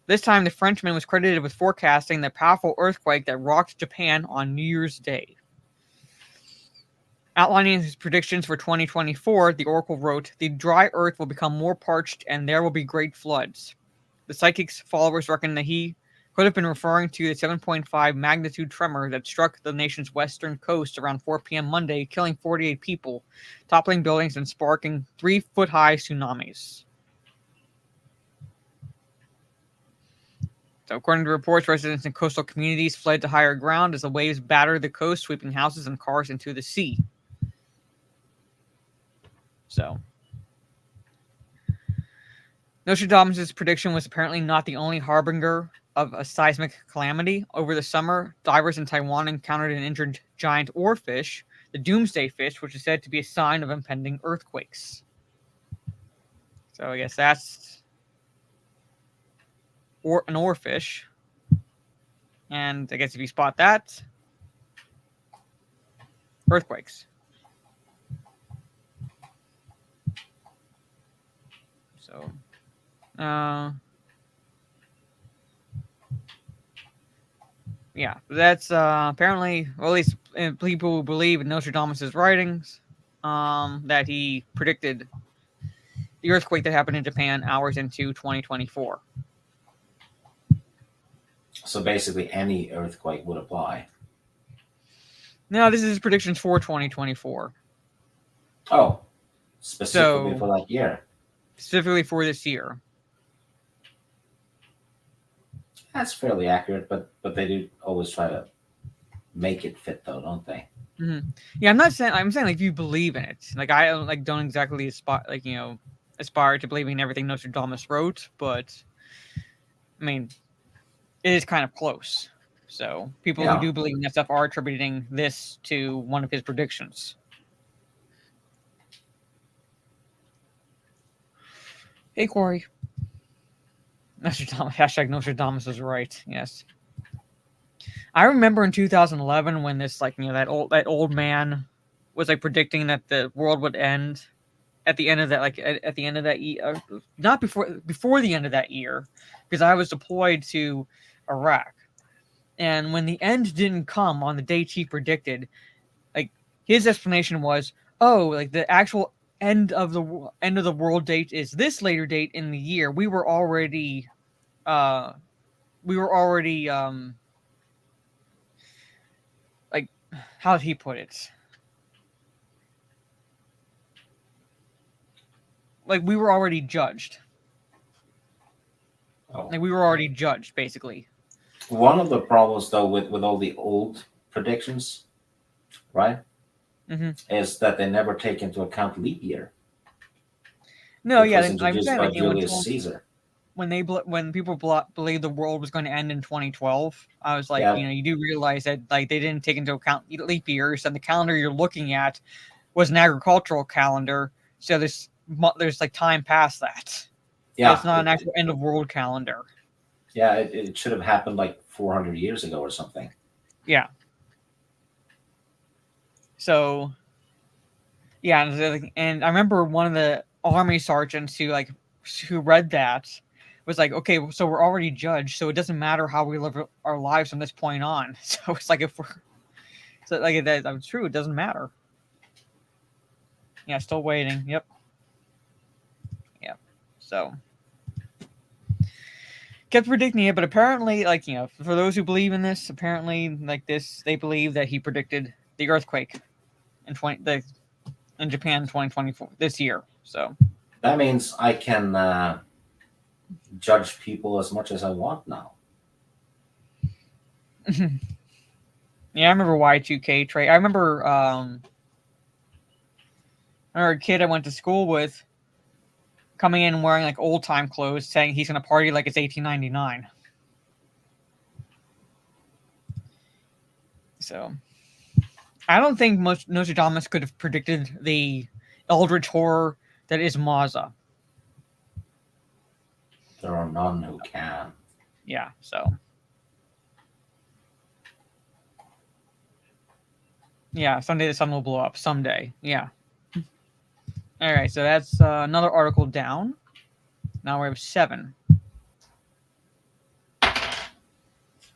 This time, the Frenchman was credited with forecasting the powerful earthquake that rocked Japan on New Year's Day. Outlining his predictions for 2024, the oracle wrote, "The dry earth will become more parched and there will be great floods." The psychic's followers reckon that he could have been referring to the 7.5 magnitude tremor that struck the nation's western coast around 4 p.m. Monday, killing 48 people, toppling buildings and sparking 3-foot-high tsunamis. So, according to reports, residents in coastal communities fled to higher ground as the waves battered the coast, sweeping houses and cars into the sea. So, Nostradamus' prediction was apparently not the only harbinger of a seismic calamity. Over the summer, divers in Taiwan encountered an injured giant oarfish, the doomsday fish, which is said to be a sign of impending earthquakes. So I guess that's an oarfish. And I guess if you spot that, earthquakes. So, yeah, that's apparently, or at least people who believe in Nostradamus' writings, that he predicted the earthquake that happened in Japan hours into 2024. So basically, any earthquake would apply. Now, this is predictions for 2024. Oh, specifically So- for that year. Specifically for this year. That's fairly accurate, but they do always try to make it fit, though, don't they? Yeah, I'm saying like if you believe in it. Like I don't exactly aspire to believing in everything Nostradamus wrote, but I mean, it is kind of close. So people Yeah. who do believe in that stuff are attributing this to one of his predictions. Hey, Corey. Nostradamus, hashtag Nostradamus is right. Yes. I remember in 2011 when this, that old man was like predicting that the world would end at the end of that, at the end of that year, not before the end of that year, because I was deployed to Iraq, and when the end didn't come on the date he predicted, like his explanation was, oh, like the actual end of the world date is this later date in the year. We were already like, how did he put it? Like we were already judged. Oh. Like we were already judged, basically. One of the problems, though, with all the old predictions, right, is that they never take into account leap year. No, Which yeah, was I'm introduced saying by like, Julius Caesar. when people believed the world was going to end in 2012, I was like, Yeah. you do realize that like they didn't take into account leap years, and the calendar you're looking at was an agricultural calendar, so there's like time past that. Yeah, So it's not an actual end of world calendar. Yeah, it should have happened like 400 years ago or something. Yeah. So, yeah, and I remember one of the army sergeants who read that was like, okay, so we're already judged, so it doesn't matter how we live our lives from this point on. So it's like that's true, it doesn't matter. Yeah, still waiting. Yep. Yeah. So kept predicting it, but apparently, for those who believe in this, apparently, they believe that he predicted the earthquake in Japan in 2024 this year. So that means I can judge people as much as I want now. Yeah, I remember Y2K Trey. I remember a kid I went to school with coming in wearing like old time clothes, saying he's gonna party like it's 1899. So I don't think Nostradamus could have predicted the eldritch horror that is Maza. There are none who can. Yeah, so. Yeah, someday the sun will blow up. Someday. Yeah. All right, so that's another article down. Now we have 7.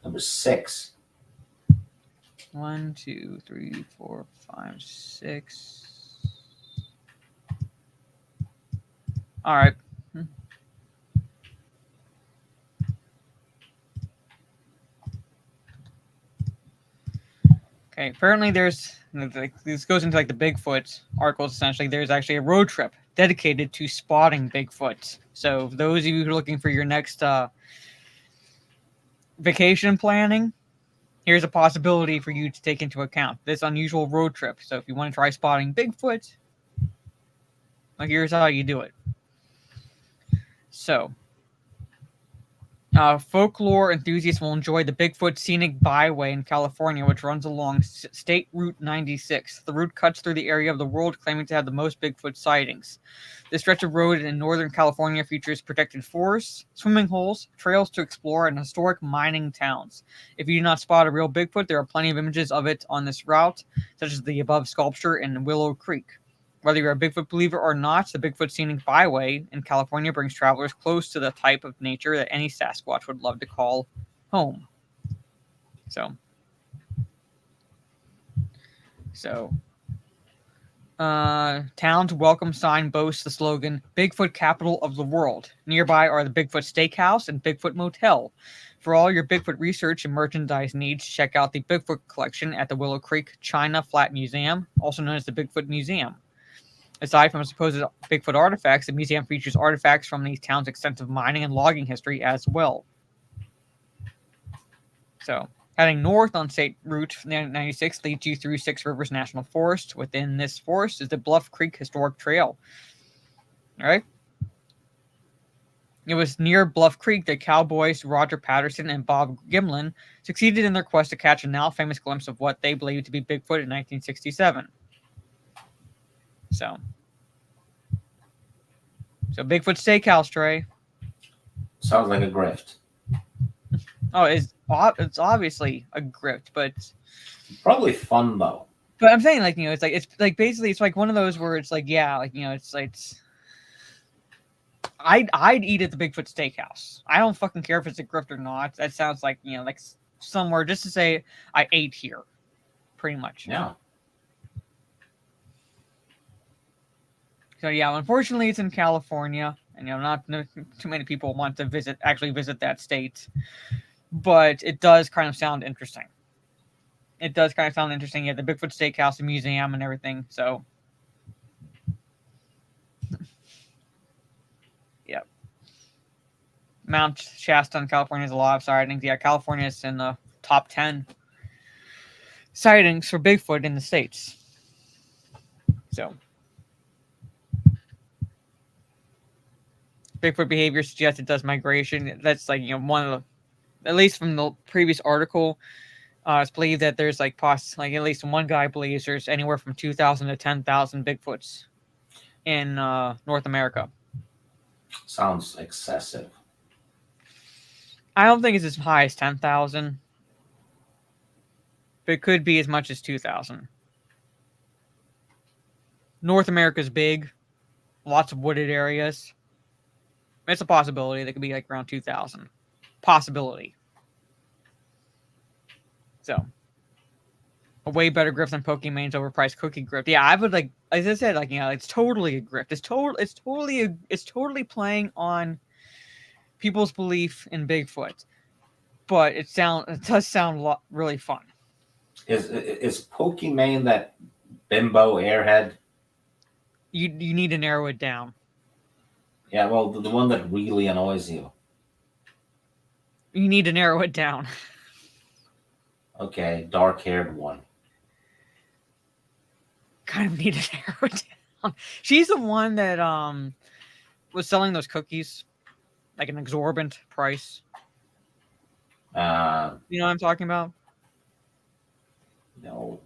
Number 6. 1, 2, 3, 4, 5, 6. All right. Okay, apparently this goes into like the Bigfoot articles. Essentially, there's actually a road trip dedicated to spotting Bigfoot. So those of you who are looking for your next vacation planning, here's a possibility for you to take into account this unusual road trip. So if you want to try spotting Bigfoot, well, here's how you do it. So folklore enthusiasts will enjoy the Bigfoot Scenic Byway in California, which runs along State Route 96. The route cuts through the area of the world claiming to have the most Bigfoot sightings. This stretch of road in Northern California features protected forests, swimming holes, trails to explore, and historic mining towns. If you do not spot a real Bigfoot, there are plenty of images of it on this route, such as the above sculpture in Willow Creek. Whether you're a Bigfoot believer or not, the Bigfoot Scenic Byway in California brings travelers close to the type of nature that any Sasquatch would love to call home. So town's welcome sign boasts the slogan, Bigfoot Capital of the World. Nearby are the Bigfoot Steakhouse and Bigfoot Motel. For all your Bigfoot research and merchandise needs, check out the Bigfoot collection at the Willow Creek China Flat Museum, also known as the Bigfoot Museum. Aside from supposed Bigfoot artifacts, the museum features artifacts from the town's extensive mining and logging history as well. So, heading north on State Route 96 leads you through Six Rivers National Forest. Within this forest is the Bluff Creek Historic Trail. All right. It was near Bluff Creek that cowboys Roger Patterson and Bob Gimlin succeeded in their quest to catch a now famous glimpse of what they believed to be Bigfoot in 1967. So Bigfoot Steakhouse, Trey. Sounds like a grift. Oh, it's obviously a grift, but Probably fun though. But I'm saying, like, it's basically it's like one of those where it's like, yeah, like, it's I'd eat at the Bigfoot Steakhouse. I don't fucking care if it's a grift or not. That sounds like, like somewhere just to say I ate here, pretty much. Yeah. So yeah, unfortunately, it's in California, and not too many people want to actually visit that state. But it does kind of sound interesting. It does kind of sound interesting. Yeah, the Bigfoot Steakhouse, the museum, and everything. So, yeah. Mount Shasta in California has a lot of sightings. Yeah, California is in the top 10 sightings for Bigfoot in the States. So, Bigfoot behavior suggests it does migration. That's like, one of the, at least from the previous article, it's believed that there's like at least one guy believes there's anywhere from 2,000 to 10,000 Bigfoots in North America. Sounds excessive. I don't think it's as high as 10,000, but it could be as much as 2,000. North America's big, lots of wooded areas. It's a possibility. That could be like around 2,000. Possibility. So, a way better grift than Pokemon's overpriced cookie grift. Yeah, I would like, as I said, like, it's totally a grift. It's totally playing on people's belief in Bigfoot, but it does sound really fun. Is Pokimane that bimbo airhead? You need to narrow it down. Yeah, well, the one that really annoys you. You need to narrow it down. Okay, dark-haired one. Kind of need to narrow it down. She's the one that was selling those cookies like an exorbitant price. You know what I'm talking about? No.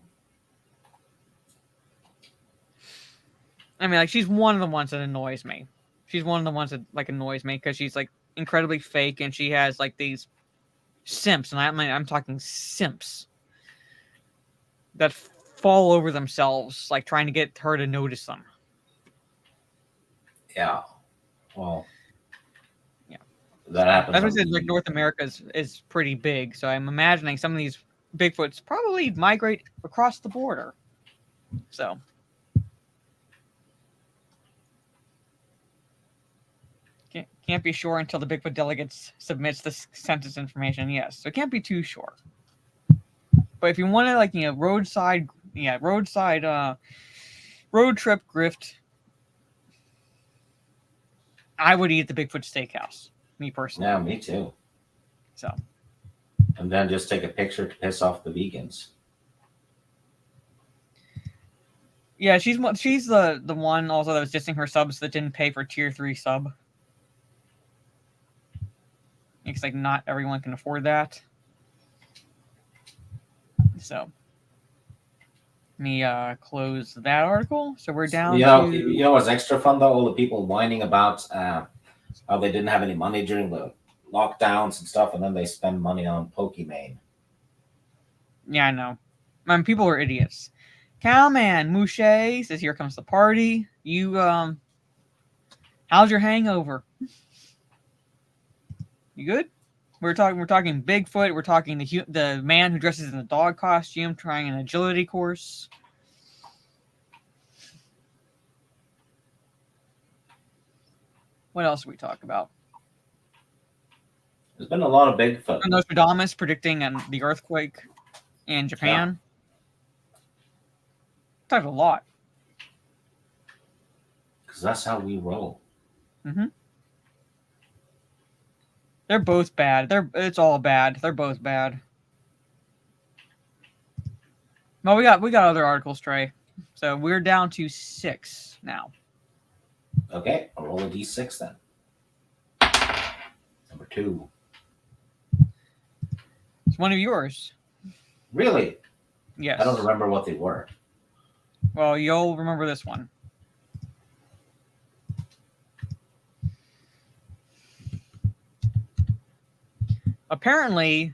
I mean, like, she's one of the ones that annoys me. She's one of the ones that like annoys me because she's like incredibly fake, and she has like these simps, and I'm talking simps that fall over themselves, like trying to get her to notice them. Yeah. Well. Yeah. That happens. As I said, like, North America is pretty big, so I'm imagining some of these Bigfoots probably migrate across the border. So. Can't be sure until the Bigfoot delegates submits the census information. Yes, so it can't be too sure. But if you want to, like, roadside road trip grift, I would eat at the Bigfoot Steakhouse. Me personally. Yeah, me too. So. And then just take a picture to piss off the vegans. Yeah, she's the one also that was dissing her subs that didn't pay for tier 3 sub. It's like not everyone can afford that. So, let me close that article. So we're down to... You know what's extra fun, though? All the people whining about how they didn't have any money during the lockdowns and stuff, and then they spend money on Pokimane. Yeah, I know. I mean, people are idiots. Cowman Mouche says, "Here comes the party." You, how's your hangover? You good? We're talking Bigfoot. We're talking the man who dresses in a dog costume trying an agility course. What else did we talk about? There's been a lot of Bigfoot. Nostradamus predicting the earthquake in Japan. Talked a lot. Because that's how we roll. Mm-hmm. They're both bad. It's all bad. They're both bad. Well, we got other articles, Trey. So we're down to 6 now. Okay, I'll roll a d6 then. Number 2. It's one of yours. Really? Yes. I don't remember what they were. Well, you'll remember this one. Apparently,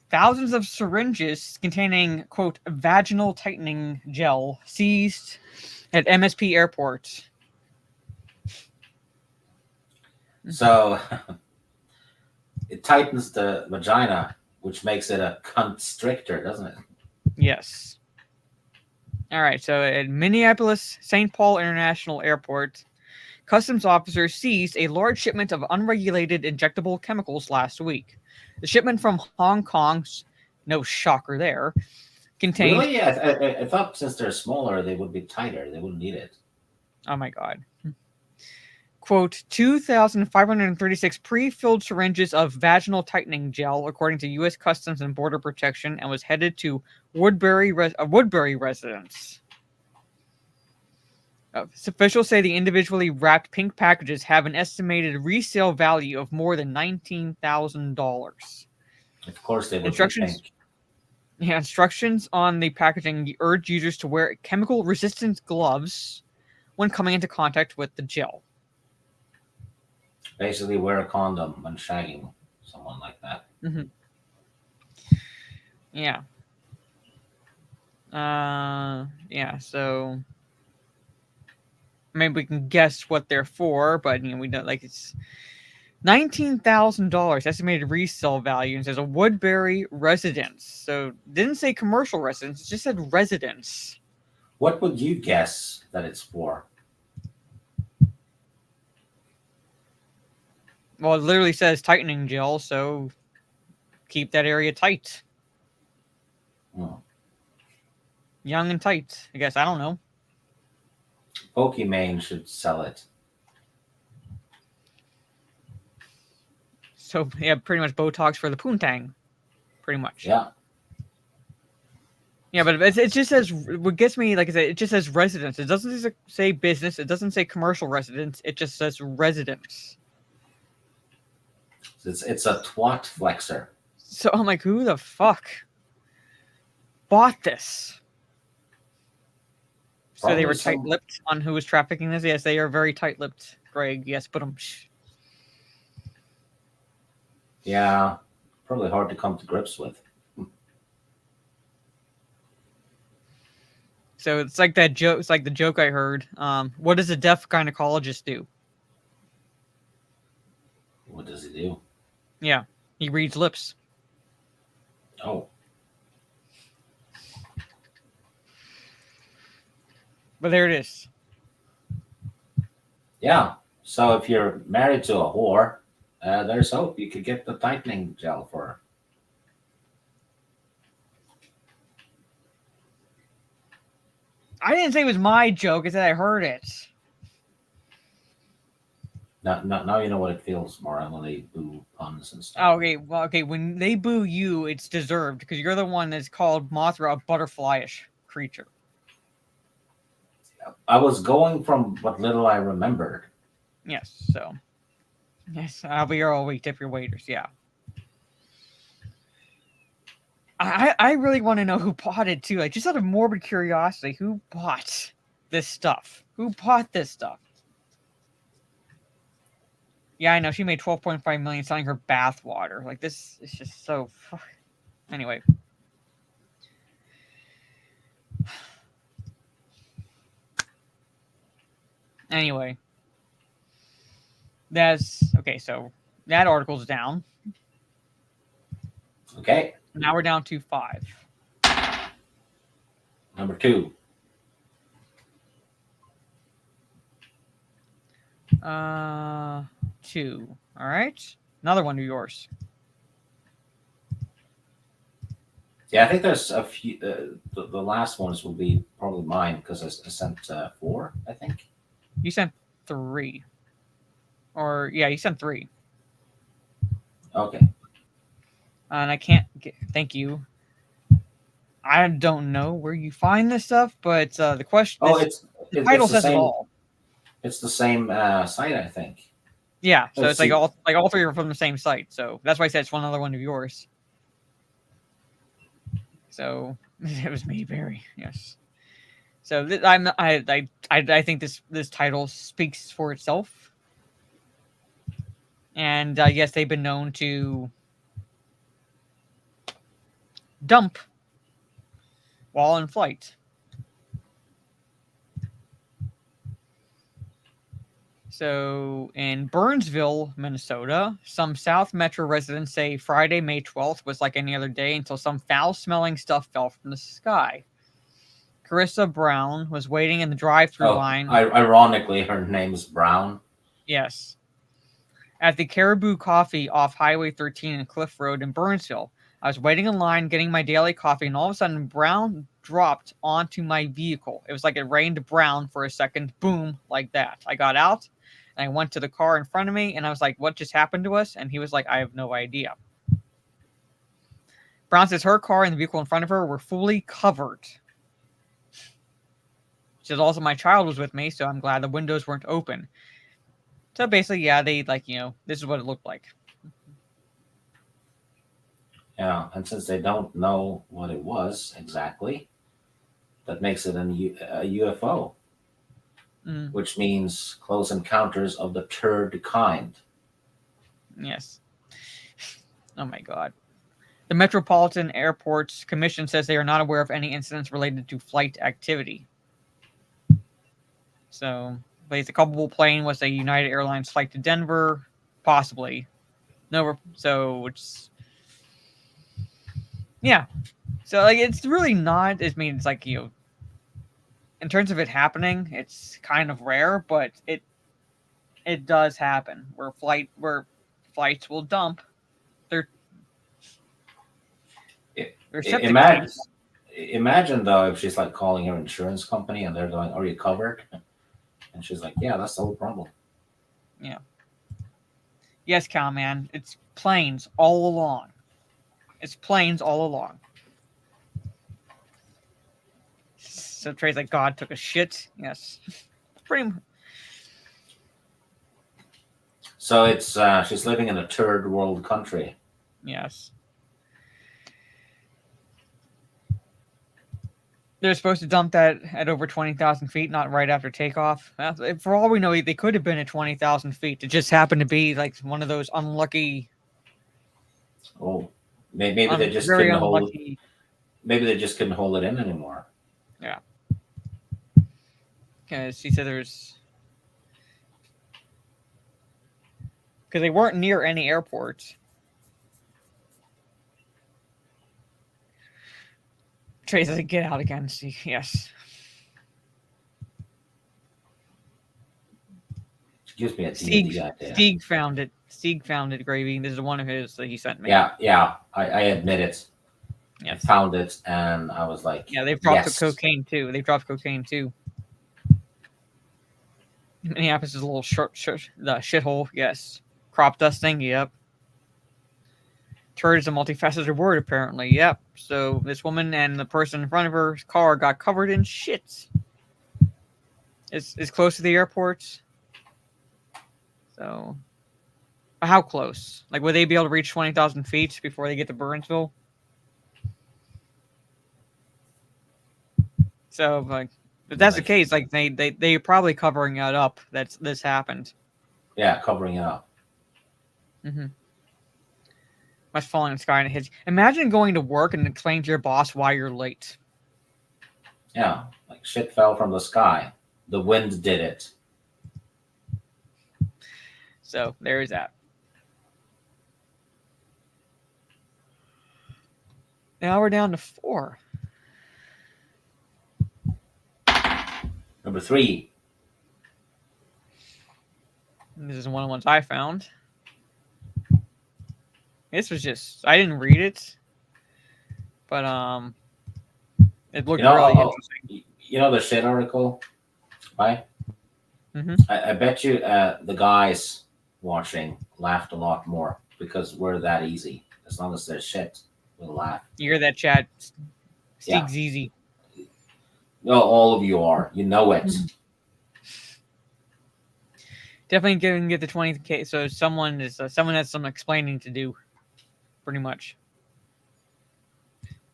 thousands of syringes containing, quote, vaginal tightening gel seized at MSP airport. So it tightens the vagina, which makes it a constrictor, doesn't it? Yes. All right. So at Minneapolis St. Paul International Airport, customs officers seized a large shipment of unregulated injectable chemicals last week. The shipment from Hong Kong, no shocker there, contained... Really? I thought since they're smaller, they would be tighter. They wouldn't need it. Oh my God. Quote, 2,536 pre-filled syringes of vaginal tightening gel, according to U.S. Customs and Border Protection, and was headed to Woodbury residence. Officials say the individually wrapped pink packages have an estimated resale value of more than $19,000. Of course, they would Instructions. be pink. Yeah, instructions on the packaging urge users to wear chemical-resistant gloves when coming into contact with the gel. Basically, wear a condom when shagging someone like that. Mm-hmm. Yeah. Yeah, so maybe we can guess what they're for, but we don't it's $19,000 estimated resale value, and says a Woodbury residence. So it didn't say commercial residence, it just said residence. What would you guess that it's for? Well, it literally says tightening gel, so keep that area tight. Young and tight, I guess. I don't know. Pokimane should sell it. So, yeah, pretty much Botox for the poontang. Pretty much. Yeah. Yeah, but it just says, what gets me, like I said, it just says residence. It doesn't say business. It doesn't say commercial residence. It just says residence. It's a twat flexer. So I'm like, who the fuck bought this? So they were tight-lipped on who was trafficking this? Yes, they are very tight-lipped, Greg. Yes, but Yeah, probably hard to come to grips with. So it's like that joke. It's like the joke I heard. What does a deaf gynecologist do? What does he do? Yeah, he reads lips. Oh. But there it is. Yeah. So if you're married to a whore, there's hope. You could get the tightening gel for her. I didn't say it was my joke. I said I heard it. Now you know what it feels, Mara, when they boo puns and stuff. Oh, okay. Well, okay. When they boo you, it's deserved because you're the one that's called Mothra a butterfly-ish creature. I was going from what little I remembered. Yes. So. Yes, I'll be here all week. Tip your waiters. Yeah. I really want to know who bought it too. Like, just out of morbid curiosity, who bought this stuff? Who bought this stuff? Yeah, I know. She made $12.5 million selling her bath water. Like, this is just so... Anyway. Anyway. That's... Okay, so that article's down. Okay. Now we're down to 5. Number 2. 2. All right. Another one of yours. Yeah, I think there's a few. The last ones will be probably mine because I sent 4. I think. You sent 3. Or yeah, you sent 3. Okay. And I can't get. Thank you. I don't know where you find this stuff, but the question. Oh, the title it's the says it same. all. It's the same site, I think. Yeah, so Let's it's like see. all 3 are from the same site. So that's why I said it's another one of yours. So it was me, Barry. Yes. So I think this title speaks for itself, and I guess they've been known to dump while in flight. So in Burnsville, Minnesota, some South Metro residents say Friday, May 12th was like any other day until some foul-smelling stuff fell from the sky. Carissa Brown was waiting in the drive-through line. Ironically, her name is Brown. Yes. At the Caribou Coffee off Highway 13 and Cliff Road in Burnsville. I was waiting in line getting my daily coffee, and all of a sudden, Brown dropped onto my vehicle. It was like it rained brown for a second. Boom, like that. I got out, and I went to the car in front of me, and I was like, what just happened to us? And he was like, I have no idea. Brown says her car and the vehicle in front of her were fully covered. She says also my child was with me, so I'm glad the windows weren't open. So basically, yeah, they this is what it looked like. Yeah, and since they don't know what it was exactly, that makes it a UFO, which means close encounters of the third kind. Yes. Oh my God. The Metropolitan Airports Commission says they are not aware of any incidents related to flight activity. So, the culpable plane was a United Airlines flight to Denver, possibly. No, so it's yeah. So it's really not. I mean, it's like in terms of it happening, it's kind of rare, but it does happen where flights will dump. Imagine though if she's like calling her insurance company and they're going, "Are you covered?" And she's like, "Yeah, that's the whole problem." Yeah. Yes, Cowman. It's planes all along. It's planes all along. So Trey's like, God took a shit. Yes. Pretty much. So it's she's living in a third world country. Yes. They're supposed to dump that at over 20,000 feet, not right after takeoff. For all we know, they could have been at 20,000 feet. It just happened to be like one of those unlucky. Oh, maybe they just couldn't hold. Maybe they just couldn't hold it in anymore. Yeah. Because she said because they weren't near any airports. Trey says, get out again. See, yes. Gives me a Stieg found it. Stieg found it, Gravy. This is one of his that he sent me. Yeah. I admit it. Yes. I found it, and I was like, yeah, they've dropped cocaine too. Minneapolis is a little the shithole. Yes. Crop dusting. Yep. Turd is a multifaceted word, apparently. Yep. So this woman and the person in front of her car got covered in shit. It's close to the airport. So, how close? Like, would they be able to reach 20,000 feet before they get to Burnsville? So, like, if that's the case, like, they're probably covering it up. This happened. Yeah, covering it up. Mm-hmm. Must fall in the sky and it hits. Imagine going to work and explaining to your boss why you're late. Yeah, like shit fell from the sky. The wind did it. So there's that. Now we're down to 4. Number 3. This is one of the ones I found. This was just, I didn't read it, but it looked really interesting. You know the shit article, right? Mm-hmm. I bet you the guys watching laughed a lot more because we're that easy. As long as there's shit, we'll laugh. You hear that, chat? Yeah. Steve's easy. No, all of you are. You know it. Definitely gonna get the 20K. So someone has some explaining to do, pretty much.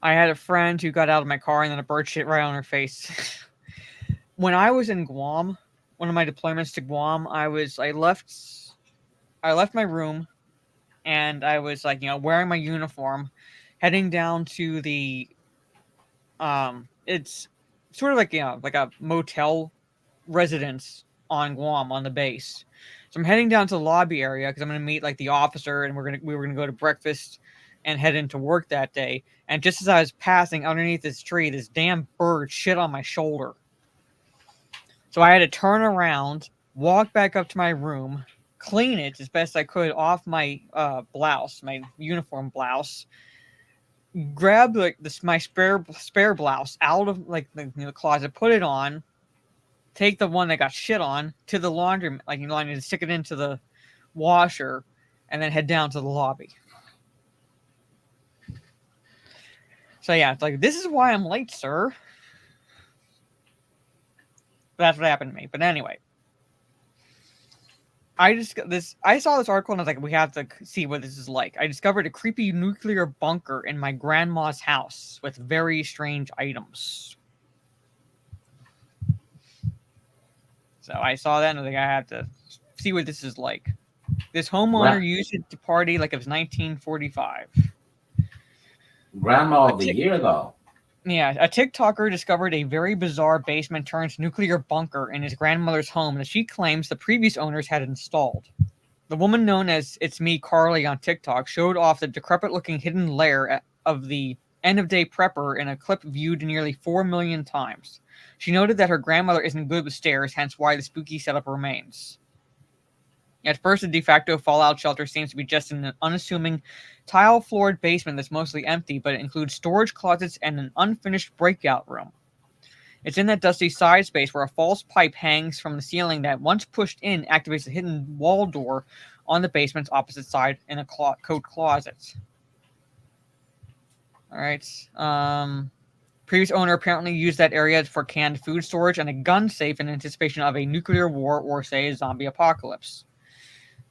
I had a friend who got out of my car and then a bird shit right on her face. When I was in Guam, one of my deployments to Guam, I left my room, and I was like, wearing my uniform, heading down to the it's sort of like like a motel residence on Guam on the base. So I'm heading down to the lobby area because I'm going to meet like the officer, and we were gonna go to breakfast and head into work that day. And just as I was passing underneath this tree, this damn bird shit on my shoulder. So I had to turn around, walk back up to my room, clean it as best I could off my blouse, my uniform blouse, grab my spare blouse out of the closet, put it on, take the one that got shit on to the laundry, I need to stick it into the washer, and then head down to the lobby. So yeah, it's like, this is why I'm late, sir. That's what happened to me. But anyway, I saw this article and I was like, we have to see what this is like. I discovered a creepy nuclear bunker in my grandma's house with very strange items. So I saw that and I was like, I have to see what this is like. This homeowner used it to party like it was 1945. Grandma of the year, though. Yeah, a TikToker discovered a very bizarre basement-turned-nuclear bunker in his grandmother's home that she claims the previous owners had installed. The woman known as It's Me Carly on TikTok showed off the decrepit-looking hidden lair of the end-of-day prepper in a clip viewed nearly 4 million times. She noted that her grandmother isn't good with stairs, hence why the spooky setup remains. At first, the de facto fallout shelter seems to be just an unassuming, tile-floored basement that's mostly empty, but it includes storage closets and an unfinished breakout room. It's in that dusty side space where a false pipe hangs from the ceiling that, once pushed in, activates a hidden wall door on the basement's opposite side in a coat closet. Alright. Previous owner apparently used that area for canned food storage and a gun safe in anticipation of a nuclear war or, say, a zombie apocalypse.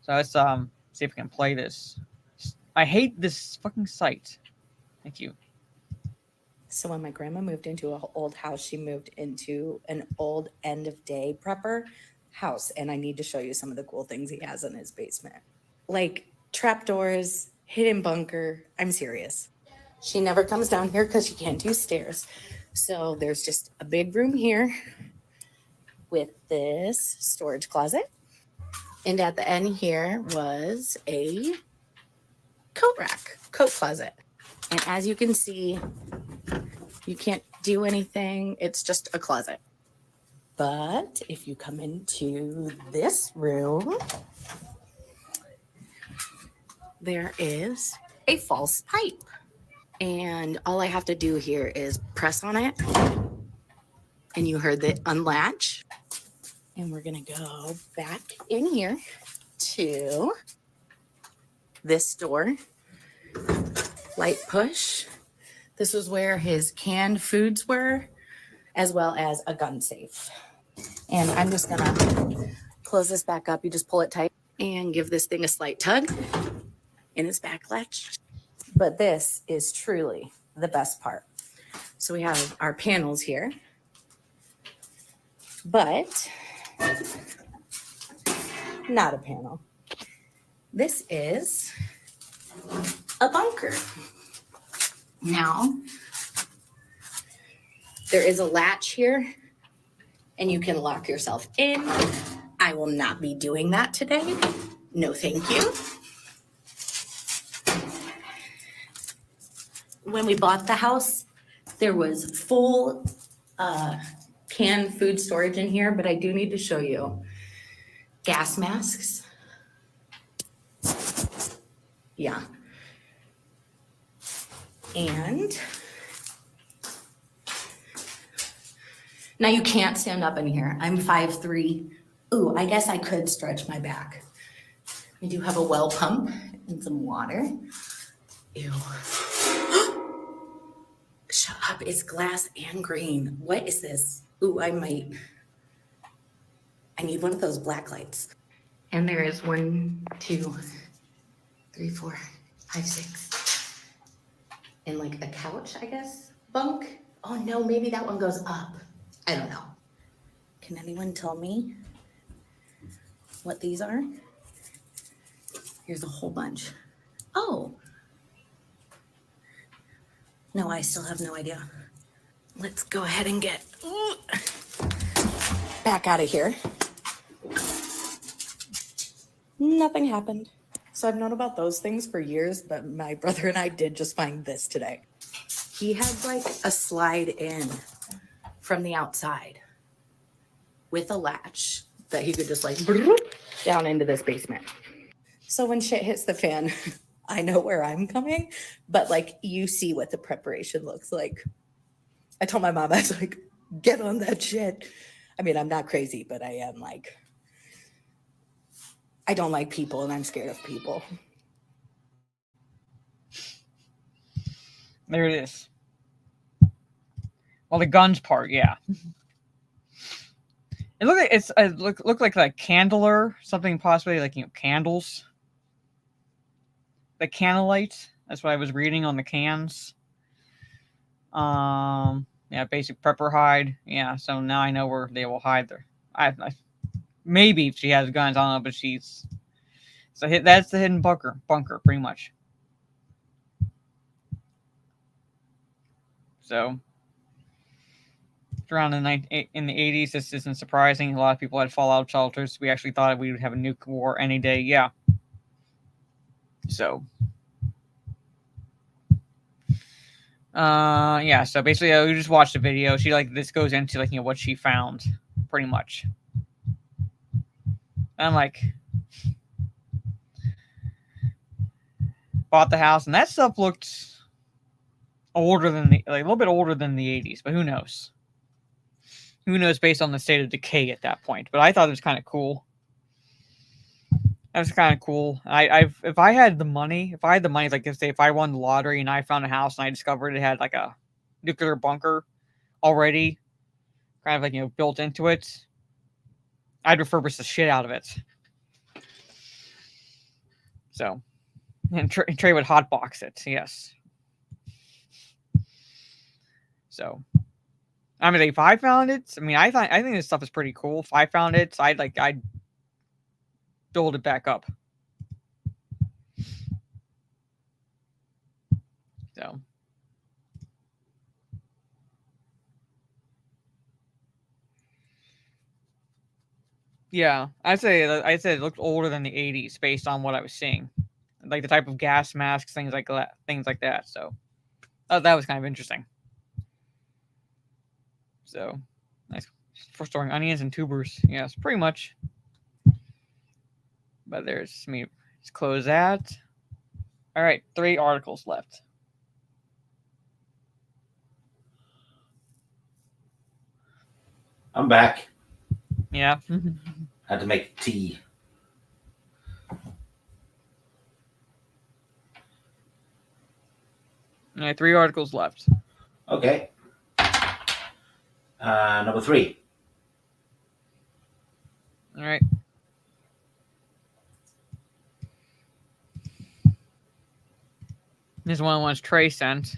So let's see if we can play this. I hate this fucking site. Thank you. So when my grandma moved into an old house, she moved into an old end-of-day prepper house. And I need to show you some of the cool things he has in his basement. Like trapdoors, hidden bunker. I'm serious. She never comes down here because she can't do stairs. So there's just a big room here with this storage closet. And at the end here was a coat rack, coat closet. And as you can see, you can't do anything. It's just a closet. But if you come into this room, there is a false pipe. And all I have to do here is press on it. And you heard the unlatch. And we're going to go back in here to this door. Light push. This was where his canned foods were, as well as a gun safe. And I'm just going to close this back up. You just pull it tight and give this thing a slight tug. And it's back latched. But this is truly the best part. So we have our panels here. But not a panel. This is a bunker. Now, there is a latch here, and you can lock yourself in. I will not be doing that today. No, thank you. When we bought the house, there was full canned food storage in here, but I do need to show you. gas masks. Yeah. And now you can't stand up in here. I'm 5'3". Ooh, I guess I could stretch my back. I do have a well pump and some water. Ew. Shut up, it's glass and green. What is this? Ooh, I need one of those black lights. And there is 1, 2, 3, 4, 5, 6. And like a couch, I guess, bunk. Oh no, maybe that one goes up. I don't know. Can anyone tell me what these are? Here's a whole bunch. Oh. No, I still have no idea. Let's go ahead and get back out of here. Nothing happened. So I've known about those things for years, but my brother and I did just find this today. He had like a slide in from the outside with a latch that he could just like down into this basement. So when shit hits the fan, I know where I'm coming, but like you see what the preparation looks like. I told my mom, I was like, get on that shit. I mean, I'm not crazy, but I am like, I don't like people and I'm scared of people. There it is. Well, the guns part, yeah. It looked like looked like a candler, something possibly like candles. The candlelight. That's what I was reading on the cans. Yeah, basic prepper hide. Yeah, so now I know where they will hide their. I maybe if she has guns, I don't know, but she's. So that's the hidden bunker, pretty much. So. Around in the 80s, this isn't surprising. A lot of people had fallout shelters. We actually thought we would have a nuke war any day. Yeah. So. Yeah. So basically, we just watched the video. She this goes into what she found, pretty much. And I'm like, bought the house, and that stuff looked older than a little bit older than the 80s, but who knows? Who knows based on the state of decay at that point. But I thought it was kind of cool. That was kind of cool. If I had the money, like if I won the lottery and I found a house and I discovered it had like a nuclear bunker already, kind of built into it, I'd refurbish the shit out of it. So, and Trey would hotbox it. Yes. So. I mean, if I found it, I think this stuff is pretty cool. If I found it, I'd build it back up. So, yeah, I'd say it looked older than the 80s based on what I was seeing, like the type of gas masks, things like that. So, that was kind of interesting. So, nice for storing onions and tubers. Yes, pretty much. But let's close that. All right, 3 articles left. I'm back. Yeah. Had to make tea. All right, 3 articles left. Okay. Number 3. All right. This one was Trey sent.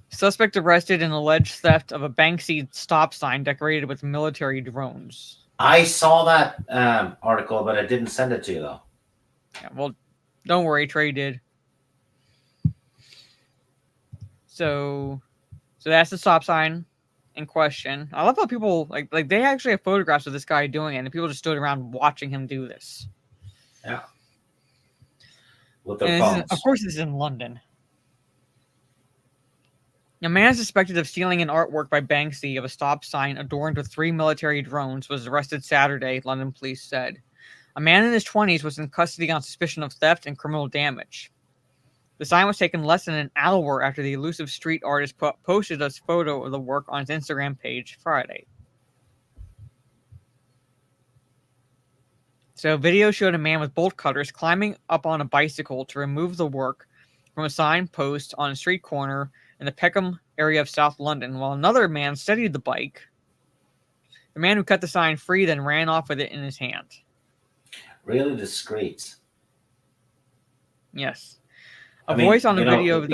Suspect arrested in alleged theft of a Banksy stop sign decorated with military drones. I saw that article, but I didn't send it to you, though. Yeah, well, don't worry, Trey did. So that's the stop sign in question. I love how people like they actually have photographs of this guy doing it, and people just stood around watching him do this. Yeah. With their phones. Of course, this is in London. A man suspected of stealing an artwork by Banksy of a stop sign adorned with 3 military drones was arrested Saturday, London police said. A man in his 20s was in custody on suspicion of theft and criminal damage. The sign was taken less than an hour after the elusive street artist posted a photo of the work on his Instagram page Friday. So, video showed a man with bolt cutters climbing up on a bicycle to remove the work from a sign post on a street corner in the Peckham area of South London, while another man steadied the bike. The man who cut the sign free then ran off with it in his hand. Really discreet. Yes. Voice on the video of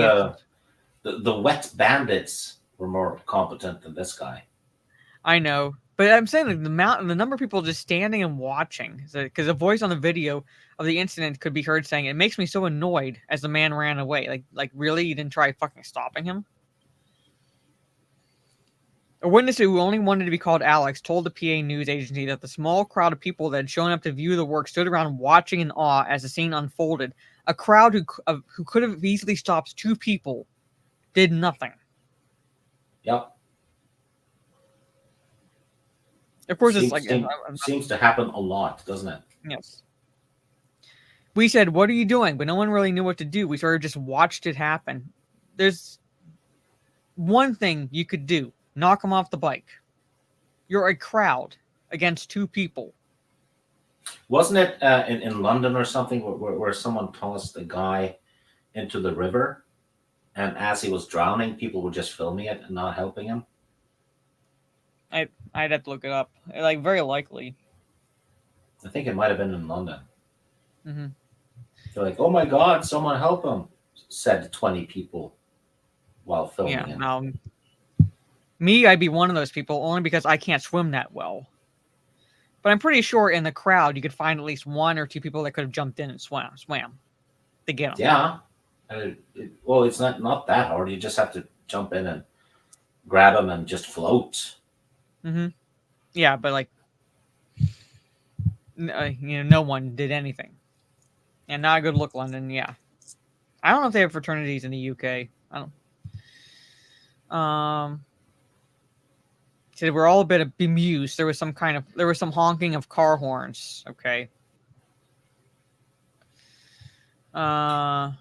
the wet bandits were more competent than this guy. I know, but I'm saying like the number of people just standing and watching, because a voice on the video of the incident could be heard saying, "It makes me so annoyed" as the man ran away. Like really, you didn't try fucking stopping him? A witness who only wanted to be called Alex told the PA news agency that the small crowd of people that had shown up to view the work stood around watching in awe as the scene unfolded. A crowd who could have easily stopped 2 people did nothing. Yep. Of course, seems to happen a lot, doesn't it? Yes. We said, "What are you doing?" But no one really knew what to do. We sort of just watched it happen. There's one thing you could do. Knock him off the bike. You're a crowd against 2 people. Wasn't it in London or something where someone tossed a guy into the river, and as he was drowning, people were just filming it and not helping him? I'd have to look it up. Like, very likely. I think it might have been in London. Mm-hmm. They're like, "Oh my God, someone help him," said 20 people while filming Yeah, him. Me, I'd be one of those people only because I can't swim that well. But I'm pretty sure in the crowd you could find at least 1 or 2 people that could have jumped in and swam to get them. Yeah. Well, it's not that hard. You just have to jump in and grab them and just float. Mm-hmm. Yeah, but like, no one did anything. And not a good look, London. Yeah, I don't know if they have fraternities in the UK. I don't. So we're all a bit bemused. There was some honking of car horns. Okay. Yeah.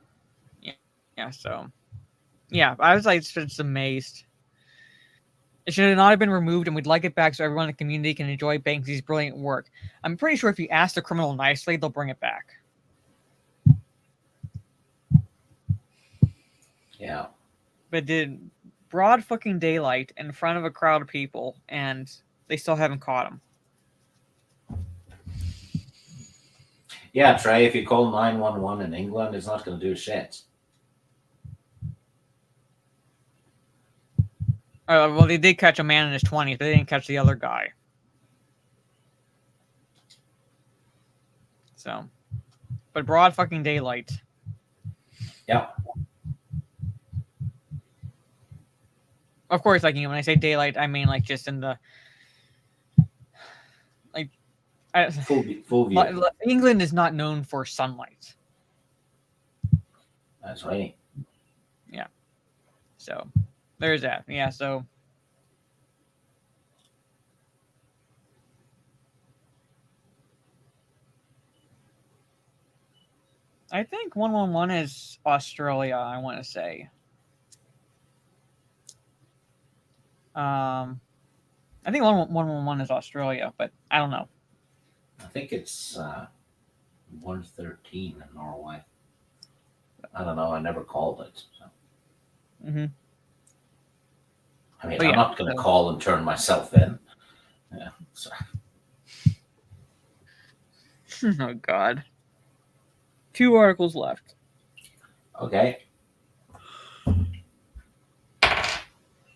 So, yeah, I was like just amazed. It should not have been removed, and we'd like it back so everyone in the community can enjoy Banksy's brilliant work. I'm pretty sure if you ask the criminal nicely, they'll bring it back. Yeah. But did broad fucking daylight in front of a crowd of people, and they still haven't caught him. Yeah, Trey, if you call 911 in England, it's not going to do shit. Well, they did catch a man in his 20s, but they didn't catch the other guy. So, but broad fucking daylight. Yep. Of course, like, when I say daylight, I mean like just in the full view. England is not known for sunlight. That's right. Yeah. So there's that. Yeah. So. I think 111 is Australia, I want to say. I think 111 is Australia, but I don't know. I think it's 113 in Norway. I don't know. I never called it. So. Mm-hmm. I mean, I'm not going to call and turn myself in. Yeah. Sorry. Oh, God. 2 articles left. Okay.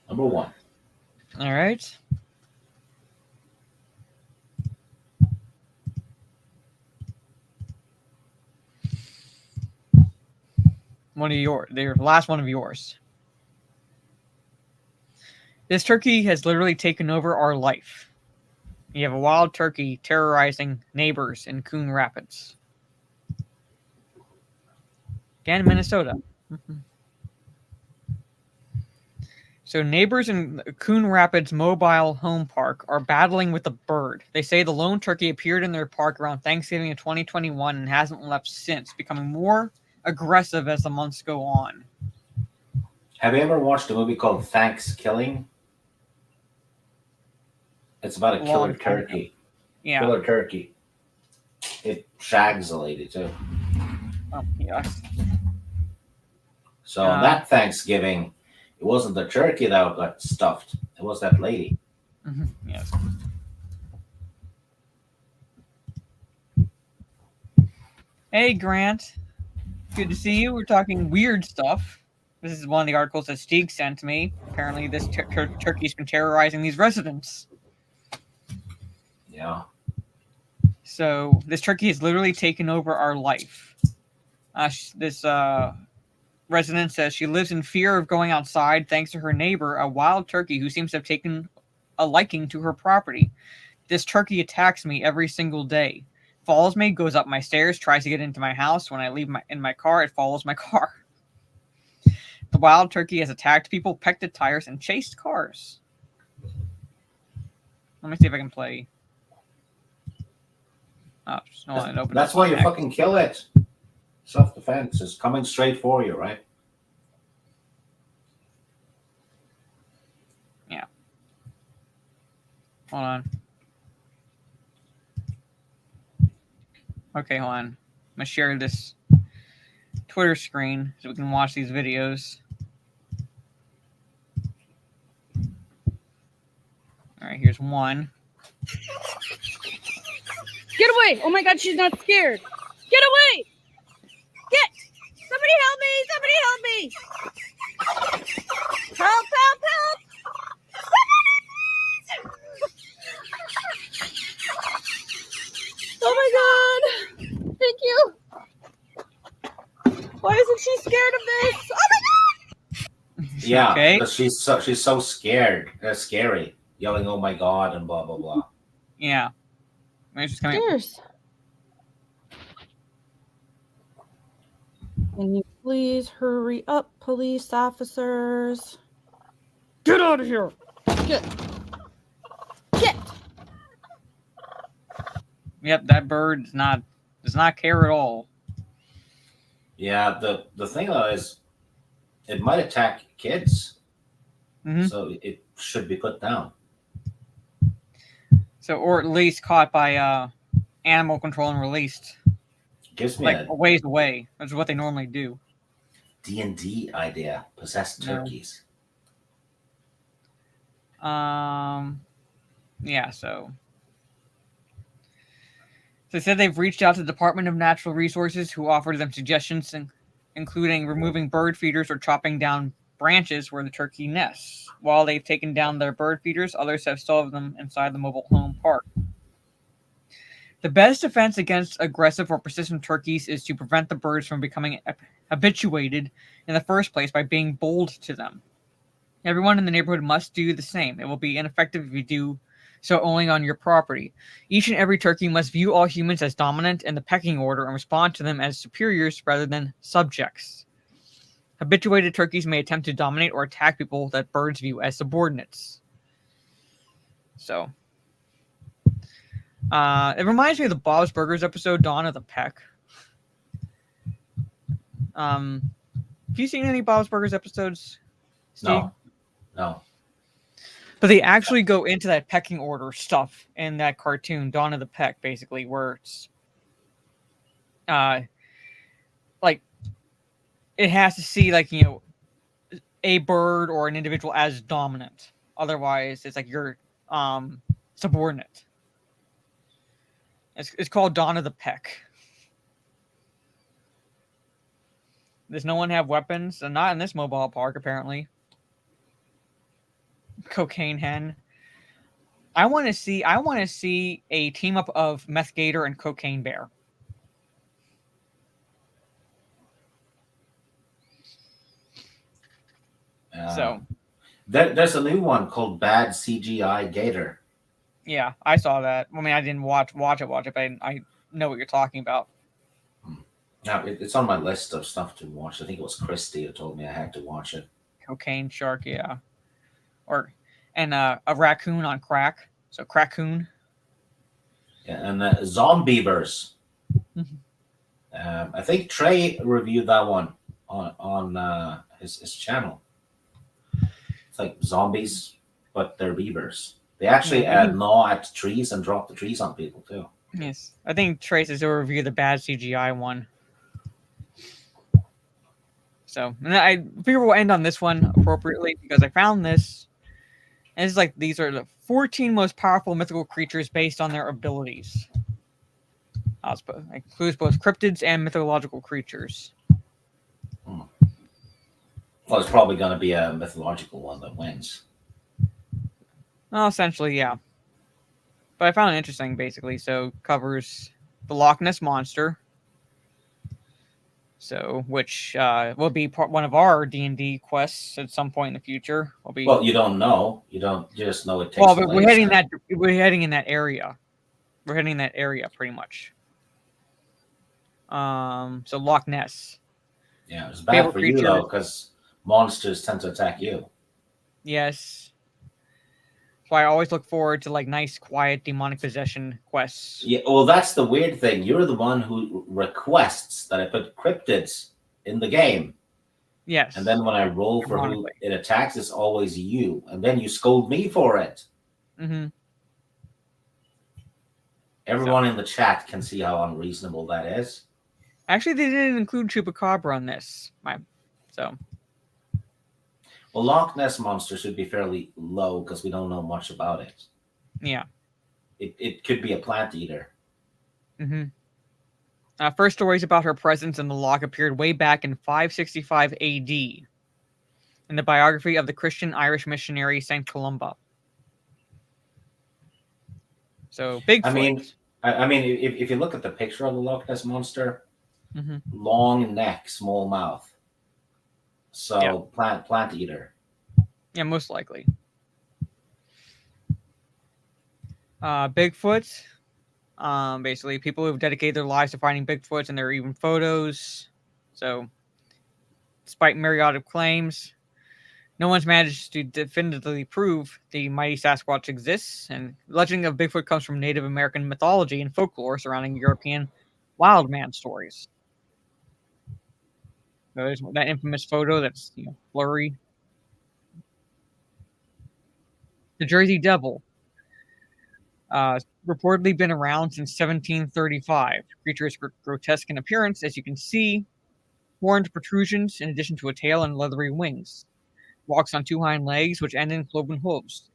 Number 1. All right. The last one of yours. This turkey has literally taken over our life. You have a wild turkey terrorizing neighbors in Coon Rapids. Again, Minnesota. So neighbors in Coon Rapids Mobile Home Park are battling with the bird. They say the lone turkey appeared in their park around Thanksgiving of 2021 and hasn't left since, becoming more aggressive as the months go on. Have you ever watched a movie called Thanksgiving? It's about a killer Long time ago. turkey. Yeah. Killer turkey. It shags a lady too. Oh, yes. So on that Thanksgiving, it wasn't the turkey that got stuffed. It was that lady. Yes. Hey, Grant. Good to see you. We're talking weird stuff. This is one of the articles that Stieg sent to me. Apparently, this turkey's been terrorizing these residents. Yeah. So this turkey has literally taken over our life. This resident says she lives in fear of going outside thanks to her neighbor, a wild turkey who seems to have taken a liking to her property. This turkey attacks me every single day. Follows me, goes up my stairs, tries to get into my house. When I leave in my car, it follows my car. The wild turkey has attacked people, pecked at tires, and chased cars. Let me see if I can play. Oh, no, it opened That's up why you next. fucking kill it. Self-defense is coming straight for you, right? Yeah. Hold on. Okay, hold on. I'm gonna share this Twitter screen so we can watch these videos. All right, here's one. Get away! Oh my god, she's not scared. Get away! Get! Somebody help me! Somebody help me! Help, help, help! Oh my god! Thank you! Why isn't she scared of this? Oh my god! Yeah, Okay. because she's so scared. That's scary. Yelling, "Oh my god!" and blah blah blah. Yeah. Maybe she's coming. Stairs. Can you please hurry up, police officers? Get out of here! Get! Get! Yep, that bird does not care at all. Yeah, the thing though is, it might attack kids, Mhm. so it should be put down. So, or at least caught by animal control and released, Gives me like a a ways away. That's what they normally do. D&D idea. Possessed No. turkeys. Yeah. So they said they've reached out to the Department of Natural Resources, who offered them suggestions, including removing bird feeders or chopping down branches where the turkey nests. While they've taken down their bird feeders, others have still them inside the mobile home park. The best defense against aggressive or persistent turkeys is to prevent the birds from becoming habituated in the first place by being bold to them. Everyone in the neighborhood must do the same. It will be ineffective if you do so only on your property. Each and every turkey must view all humans as dominant in the pecking order and respond to them as superiors rather than subjects. Habituated turkeys may attempt to dominate or attack people that birds view as subordinates. So, it reminds me of the Bob's Burgers episode, Dawn of the Peck. Have you seen any Bob's Burgers episodes, Steve? No. But they actually go into that pecking order stuff in that cartoon, Dawn of the Peck, basically, where it's like it has to see a bird or an individual as dominant. Otherwise, it's like you're subordinate. It's called Dawn of the Peck. Does no one have weapons? And not in this mobile park, apparently. Cocaine Hen. I want to see a team up of Meth Gator and Cocaine Bear. So there's a new one called Bad CGI Gator. yeah, I saw that. I mean, I didn't watch it, but I know what you're talking about. Now it's on my list of stuff to watch. I think it was Christy who told me I had to watch it. Cocaine Shark, yeah. and a raccoon on crack. So Crackoon. Yeah, and Zombievers. I think Trey reviewed that one on his channel. It's like zombies, but they're beavers. They actually gnaw at trees and drop the trees on people too. Yes, I think Trace is over review the bad CGI one. So, and I figure we'll end on this one appropriately because I found this. And it's like these are the 14 most powerful mythical creatures based on their abilities. It includes both cryptids and mythological creatures. Well, it's probably going to be a mythological one that wins. Well, essentially, yeah. But I found it interesting, basically. So, covers the Loch Ness Monster. So, which will be one of our D&D quests at some point in the future. Well, you don't know. You just know it takes. Well, but we're heading in that area. We're heading in that area pretty much. So Loch Ness. Yeah, it's bad for you though, because monsters tend to attack you. Yes. So I always look forward to like nice, quiet, demonic possession quests. Yeah, well, that's the weird thing. You're the one who requests that I put cryptids in the game. Yes. And then when I roll for who it attacks, it's always you. And then you scold me for it. Mm-hmm. Everyone in the chat can see how unreasonable that is. Actually, they didn't include Chupacabra on this. Well, Loch Ness Monster should be fairly low because we don't know much about it. Yeah. It could be a plant eater. Mm-hmm. First stories about her presence in the loch appeared way back in 565 AD in the biography of the Christian Irish missionary St. Columba. So, Bigfoot. I mean, if you look at the picture of the Loch Ness Monster, long neck, small mouth. So, plant eater. Yeah, most likely. Bigfoot. Basically, people who've dedicated their lives to finding Bigfoots, and there are even photos. So, despite myriad of claims, no one's managed to definitively prove the mighty Sasquatch exists. And the legend of Bigfoot comes from Native American mythology and folklore surrounding European wild man stories. So there's that infamous photo that's blurry. The Jersey Devil. Reportedly been around since 1735. The creature is grotesque in appearance, as you can see. Horned protrusions in addition to a tail and leathery wings. Walks on two hind legs, which end in cloven hooves.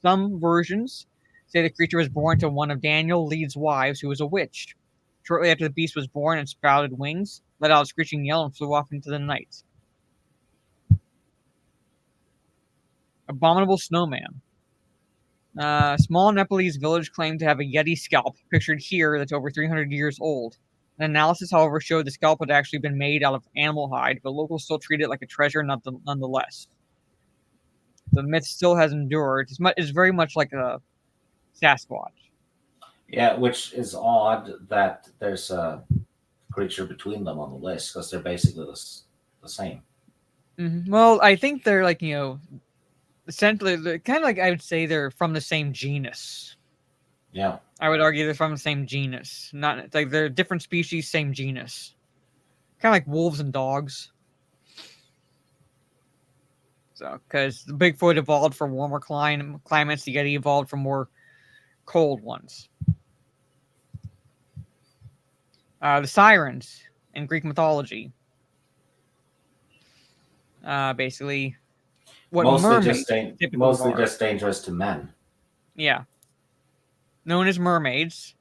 Some versions say the creature was born to one of Daniel Lee's wives, who was a witch. Shortly after the beast was born and sprouted wings, let out a screeching yell and flew off into the night. Abominable Snowman. Small Nepalese village claimed to have a Yeti scalp, pictured here, that's over 300 years old. An analysis, however, showed the scalp had actually been made out of animal hide, but locals still treat it like a treasure nonetheless. The myth still has endured. It's very much like a Sasquatch. Yeah, which is odd that there's a creature between them on the list, because they're basically the same. Mm-hmm. Well, I think they're like, essentially, they're kind of like, I would say they're from the same genus. Yeah. I would argue they're from the same genus. Not like they're different species, same genus. Kind of like wolves and dogs. So, because the Bigfoot evolved for warmer climates, the Yeti evolved for more cold ones. The sirens in Greek mythology. Basically, what mostly just dangerous to men. Yeah. Known as mermaids,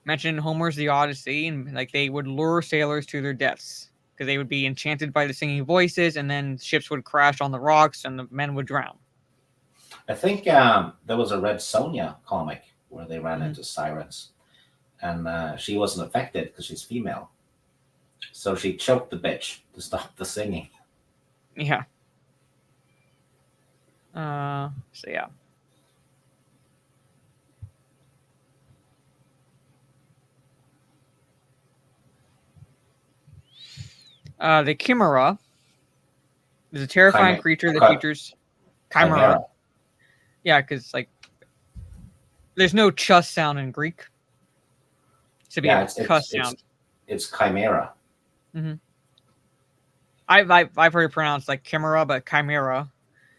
mentioned in Homer's The Odyssey, and like they would lure sailors to their deaths because they would be enchanted by the singing voices, and then ships would crash on the rocks, and the men would drown. I think there was a Red Sonja comic where they ran into sirens, and she wasn't affected because she's female, so she choked the bitch to stop the singing. Yeah. So yeah. The Chimera is a terrifying creature that features Chimera. Yeah, because like there's no ch sound in Greek. It should be Yeah, a cuss sound. it's chimera. I've heard it pronounced like chimera, but chimera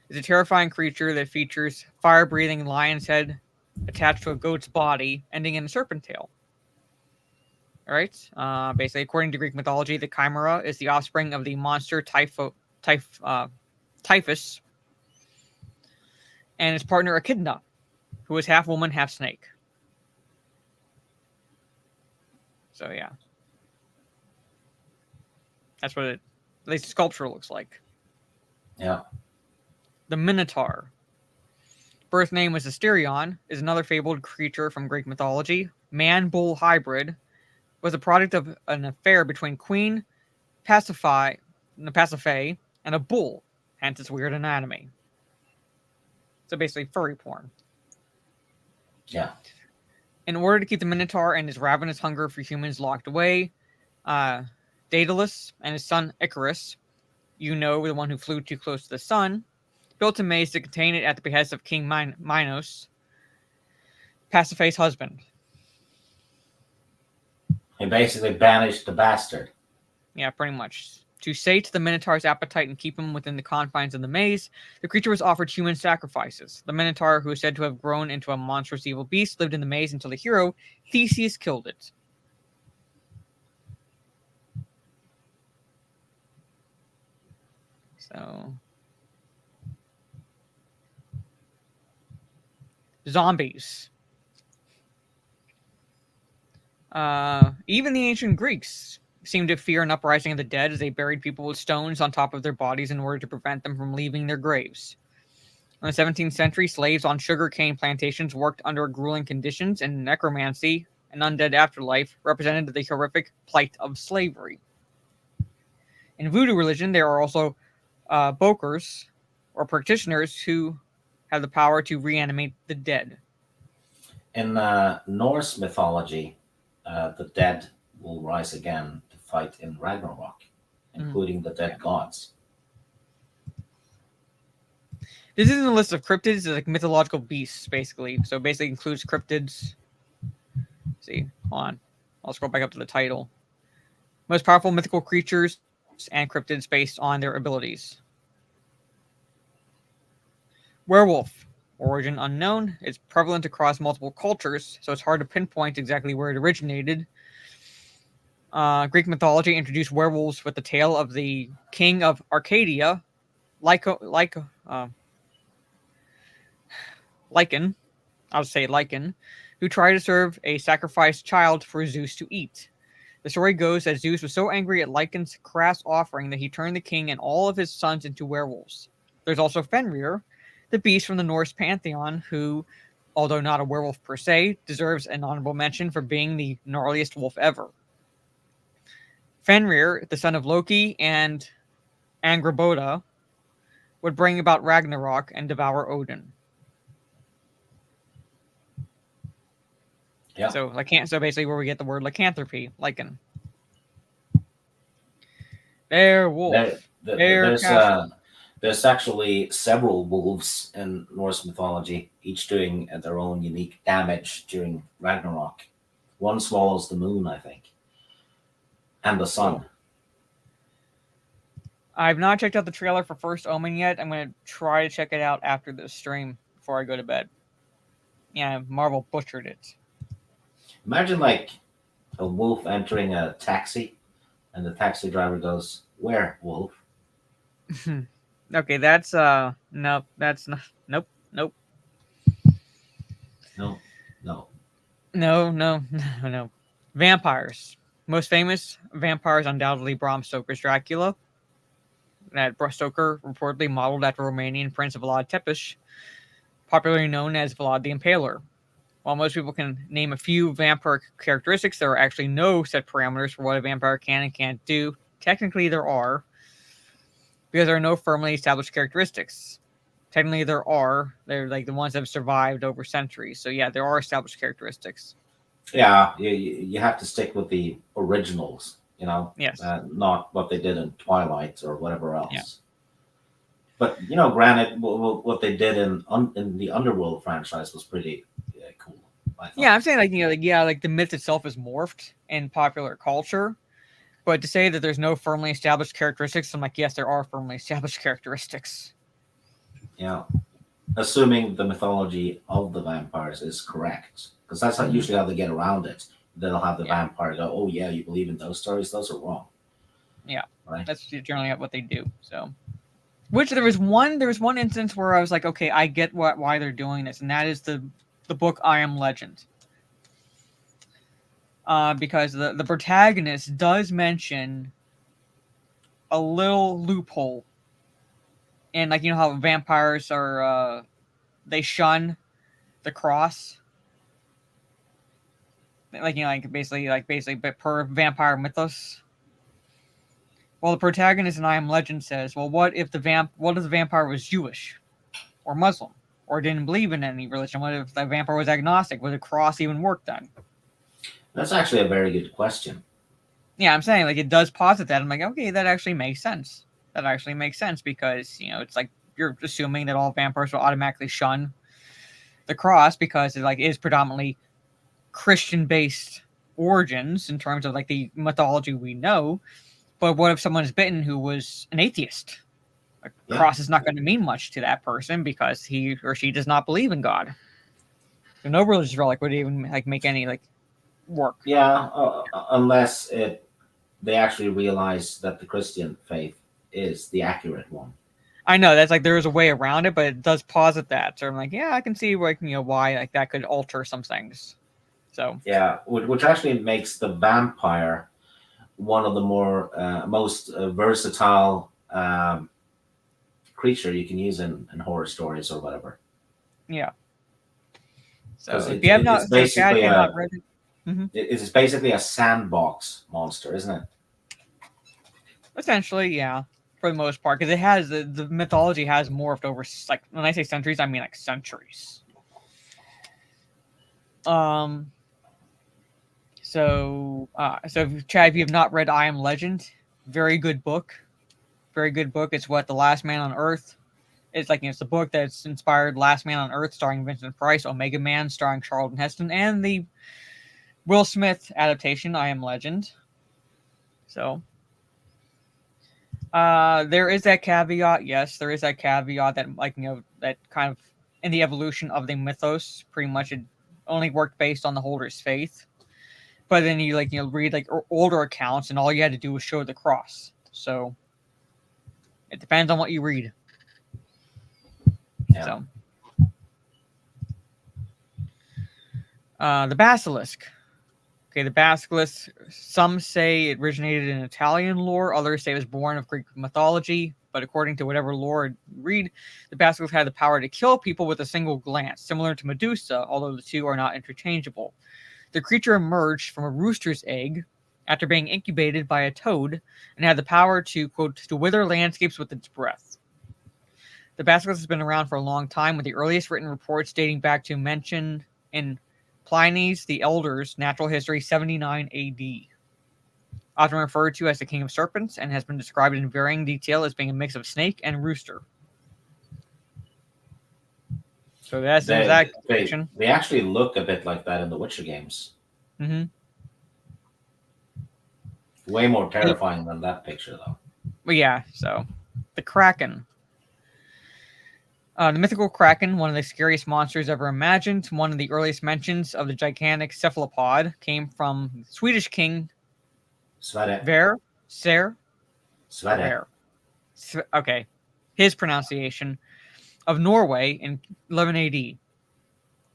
is a terrifying creature that features fire-breathing lion's head attached to a goat's body, ending in a serpent tail. All right. Basically, according to Greek mythology, the chimera is the offspring of the monster Typhus and his partner Echidna, who is half woman, half snake. So yeah, that's what at least the sculpture looks like. Yeah. The Minotaur. Birth name was Asterion, is another fabled creature from Greek mythology. Man-bull hybrid, was a product of an affair between Queen Pasiphae and a bull, hence its weird anatomy. So basically furry porn. Yeah. In order to keep the Minotaur and his ravenous hunger for humans locked away, Daedalus and his son Icarus, the one who flew too close to the sun, built a maze to contain it at the behest of King Minos, Pasiphae's husband. He basically banished the bastard. Yeah, pretty much. To sate the Minotaur's appetite and keep him within the confines of the maze, the creature was offered human sacrifices. The Minotaur, who is said to have grown into a monstrous evil beast, lived in the maze until the hero, Theseus, killed it. So... Zombies. Even the ancient Greeks seemed to fear an uprising of the dead, as they buried people with stones on top of their bodies in order to prevent them from leaving their graves. In the 17th century, slaves on sugarcane plantations worked under grueling conditions, and necromancy, an undead afterlife, represented the horrific plight of slavery. In voodoo religion, there are also bokers, or practitioners, who have the power to reanimate the dead. In Norse mythology, the dead will rise again to fight in Ragnarok, including the dead gods. This isn't a list of cryptids, it's like mythological beasts, basically. So it basically includes cryptids. Let's see, hold on. I'll scroll back up to the title. Most powerful mythical creatures and cryptids based on their abilities. Werewolf. Origin unknown. It's prevalent across multiple cultures, so it's hard to pinpoint exactly where it originated. Greek mythology introduced werewolves with the tale of the king of Arcadia, Lycaon, who tried to serve a sacrificed child for Zeus to eat. The story goes that Zeus was so angry at Lycaon's crass offering that he turned the king and all of his sons into werewolves. There's also Fenrir, the beast from the Norse pantheon, who, although not a werewolf per se, deserves an honorable mention for being the gnarliest wolf ever. Fenrir, the son of Loki and Angrboda, would bring about Ragnarok and devour Odin. Yeah. So basically where we get the word lycanthropy, lycan. Werewolf. There's actually several wolves in Norse mythology, each doing their own unique damage during Ragnarok. One swallows the moon, I think, and the sun. I've not checked out the trailer for First Omen yet. I'm going to try to check it out after this stream before I go to bed. Yeah, Marvel butchered it. Imagine like a wolf entering a taxi, and the taxi driver goes, "Where, wolf?" Okay, that's nope. That's not. Nope. No. Vampires. Most famous vampires, undoubtedly Bram Stoker's Dracula. That Stoker reportedly modeled after Romanian Prince Vlad Tepes, popularly known as Vlad the Impaler. While most people can name a few vampire characteristics, there are actually no set parameters for what a vampire can and can't do. Technically, there are, because there are no firmly established characteristics. Technically, there are. They're like the ones that have survived over centuries. So yeah, there are established characteristics. Yeah, you have to stick with the originals, Yes. not what they did in Twilight or whatever else. Yeah. But you know, granted, what they did in the Underworld franchise was pretty cool. I thought. Yeah, I'm saying like like the myth itself is morphed in popular culture, but to say that there's no firmly established characteristics, I'm like, yes, there are firmly established characteristics. Yeah, assuming the mythology of the vampires is correct, because that's usually how they get around it. They'll have the vampire go, "Oh yeah, you believe in those stories? Those are wrong." Yeah, right. That's generally what they do. So, which there was one instance where I was like, okay, I get why they're doing this, and that is the book I Am Legend. Because the protagonist does mention a little loophole, and like you know how vampires are, they shun the cross, like you know, like basically, but per vampire mythos. Well, the protagonist in I Am Legend says, well, what if the vampire was Jewish or Muslim or didn't believe in any religion? What if the vampire was agnostic? Would the cross even work then? That's actually a very good question. Yeah, I'm saying like it does posit that. I'm like, okay, that actually makes sense. That actually makes sense because you know it's like you're assuming that all vampires will automatically shun the cross because it like is predominantly Christian-based origins in terms of like the mythology we know. But what if someone is bitten who was an atheist? A cross is not going to mean much to that person because he or she does not believe in God. So no religious relic would even like make any like work. Yeah, unless they actually realize that the Christian faith is the accurate one. I know that's like there is a way around it, but it does posit that. So I'm like, yeah, I can see like why like that could alter some things. So yeah, which actually makes the vampire one of the more most versatile creature you can use in horror stories or whatever. Yeah. So if you have not, basically not read it, it's basically a sandbox monster, isn't it? Essentially, yeah, for the most part, because it has the mythology has morphed over like when I say centuries, I mean like centuries. So Chad, if you have not read I Am Legend, very good book. Very good book. It's what The Last Man on Earth. It's like it's the book that's inspired Last Man on Earth, starring Vincent Price, Omega Man, starring Charlton Heston, and the Will Smith adaptation, I Am Legend. So there is that caveat. Yes, there is that caveat that like that kind of in the evolution of the mythos, pretty much it only worked based on the holder's faith. But then you read like older accounts, and all you had to do was show the cross. So it depends on what you read. Yeah. So the basilisk. Okay, the basilisk. Some say it originated in Italian lore. Others say it was born of Greek mythology. But according to whatever lore you read, the basilisk had the power to kill people with a single glance, similar to Medusa, although the two are not interchangeable. The creature emerged from a rooster's egg after being incubated by a toad and had the power to, quote, to wither landscapes with its breath. The basilisk has been around for a long time, with the earliest written reports dating back to mention in Pliny's the Elder's Natural History 79 AD. Often referred to as the King of Serpents, and has been described in varying detail as being a mix of snake and rooster. So that's the exact description. They actually look a bit like that in the Witcher games. Mm-hmm. Way more terrifying than that picture, though. But yeah, so the Kraken. The mythical Kraken, one of the scariest monsters ever imagined, one of the earliest mentions of the gigantic cephalopod, came from Swedish king Sverre. Okay, his pronunciation of Norway in 11 AD.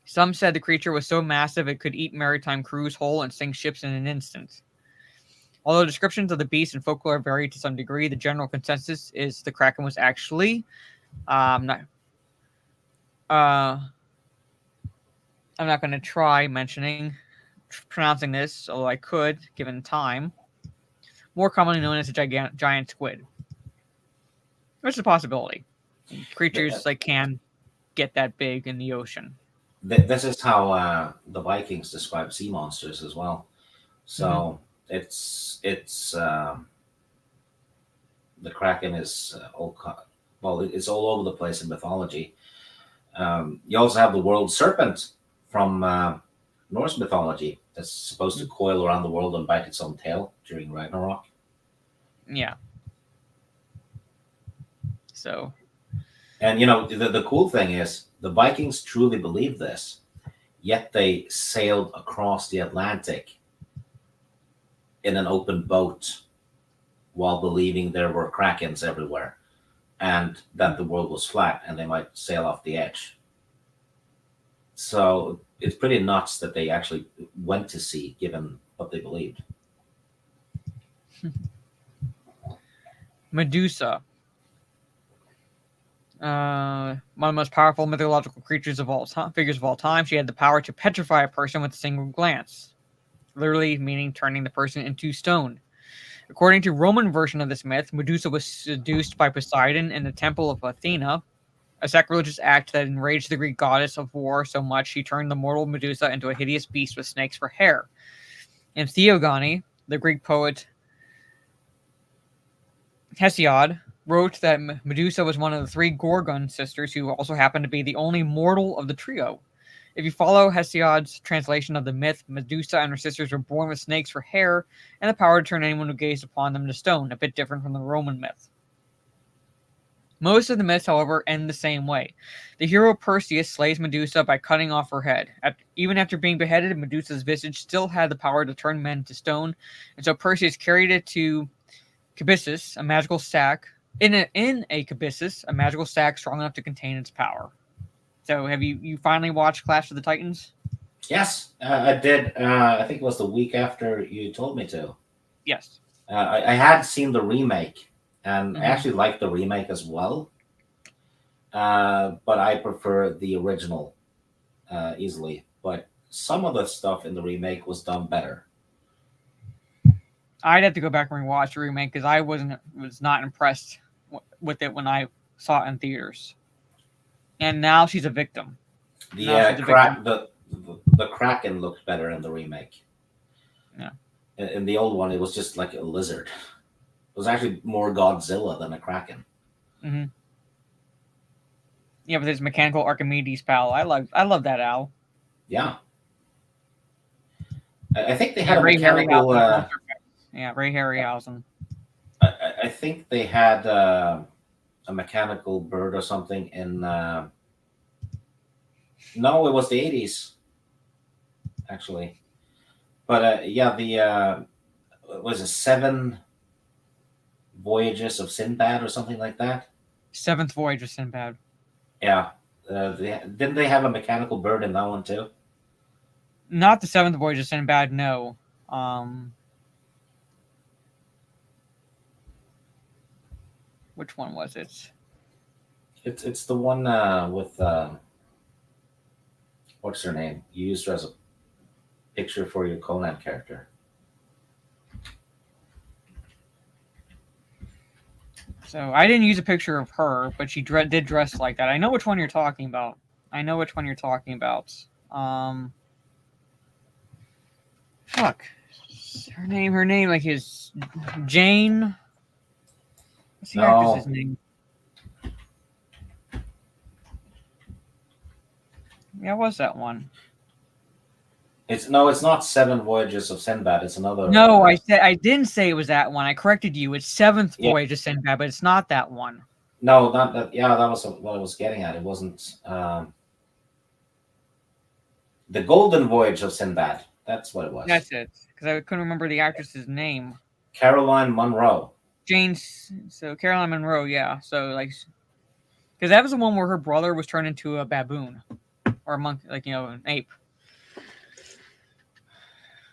Some said the creature was so massive it could eat maritime crews whole and sink ships in an instant. Although descriptions of the beast and folklore vary to some degree, the general consensus is the Kraken was actually I'm not going to try pronouncing this, although I could, given time. More commonly known as a giant squid, which is a possibility. Creatures can get that big in the ocean. This is how the Vikings describe sea monsters as well. So it's the Kraken is well, it's all over the place in mythology. You also have the world serpent from Norse mythology that's supposed to coil around the world and bite its own tail during Ragnarok. Yeah. So, And the cool thing is the Vikings truly believed this, yet they sailed across the Atlantic in an open boat while believing there were krakens everywhere and that the world was flat and they might sail off the edge. So it's pretty nuts that they actually went to sea given what they believed. Medusa. One of the most powerful mythological creatures of all time, figures of all time. She had the power to petrify a person with a single glance, literally meaning turning the person into stone. According to Roman version of this myth, Medusa was seduced by Poseidon in the temple of Athena, a sacrilegious act that enraged the Greek goddess of war so much she turned the mortal Medusa into a hideous beast with snakes for hair. In Theogony, the Greek poet Hesiod wrote that Medusa was one of the 3 Gorgon sisters who also happened to be the only mortal of the trio. If you follow Hesiod's translation of the myth, Medusa and her sisters were born with snakes for hair and the power to turn anyone who gazed upon them to stone, a bit different from the Roman myth. Most of the myths, however, end the same way. The hero Perseus slays Medusa by cutting off her head. Even after being beheaded, Medusa's visage still had the power to turn men to stone, and so Perseus carried it to Kybissus, a magical sack, in a Kybissus, a magical sack strong enough to contain its power. So, have you finally watched Clash of the Titans? Yes, I did. I think it was the week after you told me to. Yes. I had seen the remake, and I Mhm. actually liked the remake as well. But I prefer the original easily. But some of the stuff in the remake was done better. I'd have to go back and rewatch the remake because I was not impressed with it when I saw it in theaters. And now she's a victim. The No, she's a crack the Kraken looked better in the remake. Yeah. In the old one, it was just like a lizard. It was actually more Godzilla than a Kraken. Mm-hmm. Yeah, but there's mechanical Archimedes pal. I love that owl. Yeah. I think they had a Ray mechanical. Harryhausen. Yeah, Ray Harryhausen. I think they had a mechanical bird or something in. No, it was the 80s, actually. But yeah, the was it 7 Voyages of Sinbad or something like that? 7th Voyage of Sinbad. Yeah. Didn't they have a mechanical bird in that one too? Not the 7th Voyage of Sinbad, no. Which one was it? It's the one with what's her name? You used her as a picture for your Conan character. So I didn't use a picture of her, but she did dress like that. I know which one you're talking about. Fuck. Her name like is Jane. What's the No. actress's name? Yeah, it was that one. It's not 7 Voyages of Sinbad. It's another. No, I didn't say it was that one. I corrected you. It's 7th Yeah. Voyage of Sinbad, but it's not that one. No, not that. Yeah, that was what I was getting at. It wasn't the Golden Voyage of Sinbad. That's what it was. That's it. Because I couldn't remember the actress's name. Caroline Munro. Caroline Monroe, yeah. So like, because that was the one where her brother was turned into a baboon or a monkey, like an ape.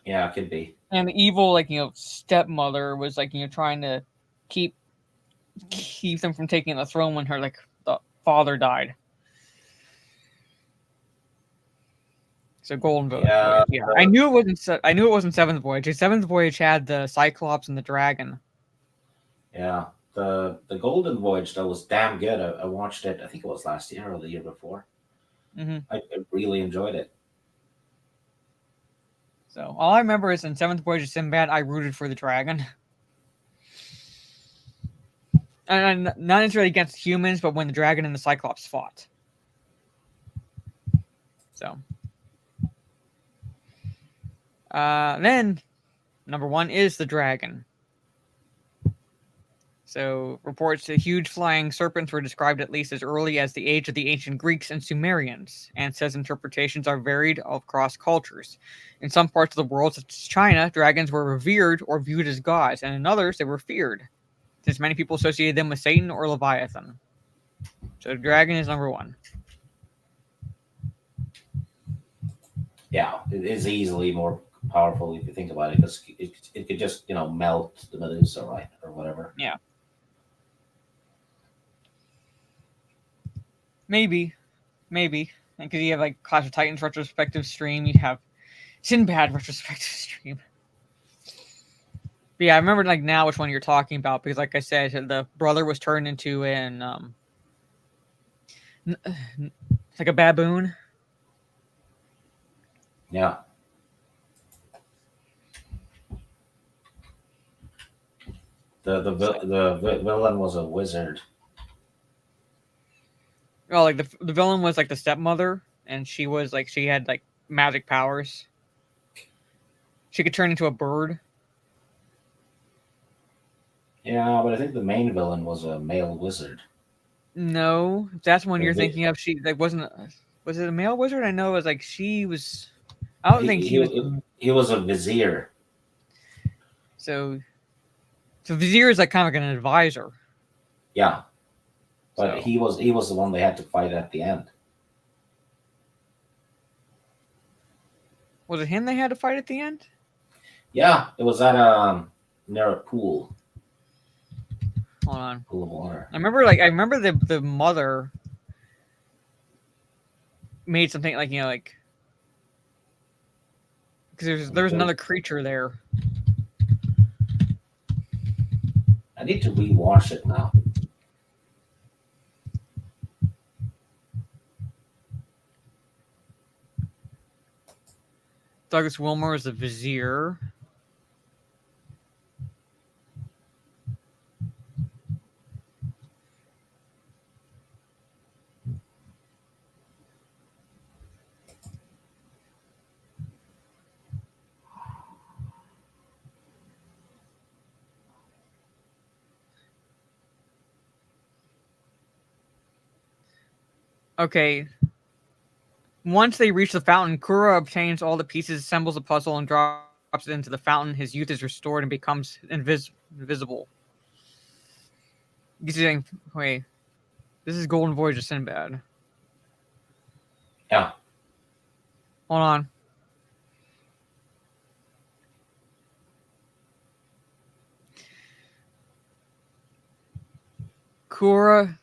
Yeah, it could be. And the evil, stepmother was trying to keep them from taking the throne when her the father died. So Golden Voyage. Yeah. I knew it wasn't 7th Voyage. 7th Voyage had the Cyclops and the dragon. Yeah, the Golden Voyage though was damn good. I watched it. I think it was last year or the year before. Mm-hmm. I really enjoyed it. So all I remember is in 7th Voyage of Sinbad, I rooted for the dragon. And not necessarily against humans, but when the dragon and the Cyclops fought. So, then number 1 is the dragon. So, reports that huge flying serpents were described at least as early as the age of the ancient Greeks and Sumerians, and says interpretations are varied across cultures. In some parts of the world, such as China, dragons were revered or viewed as gods, and in others, they were feared, since many people associated them with Satan or Leviathan. So, the dragon is number 1. Yeah, it is easily more powerful if you think about it, because it could just, melt the Medusa, right, or whatever. Yeah. Maybe. Because you have like Clash of Titans retrospective stream, you have Sinbad retrospective stream. But yeah, I remember like now which one you're talking about, because like I said, the brother was turned into an like a baboon. Yeah. The villain was a wizard. Well, like the villain was like the stepmother, and she had like magic powers. She could turn into a bird. Yeah, but I think the main villain was a male wizard. No, that's one you're Maybe. thinking of. She like wasn't. Was it a male wizard? I know it was like she was. I don't think he was. He was a vizier. So Vizier is like kind of like an advisor. Yeah, but So- he was the one they had to fight at the end. Was it him they had to fight at the end? Yeah, it was at near a pool Hold on. of water. I remember the mother made something like because there was another creature there. I need to rewatch it now. Douglas Wilmore is the Vizier. Okay. Once they reach the fountain, Kura obtains all the pieces, assembles a puzzle, and drops it into the fountain. His youth is restored and becomes invisible. He's saying, wait, this is Golden Voyage of Sinbad. Yeah. Hold on. Kura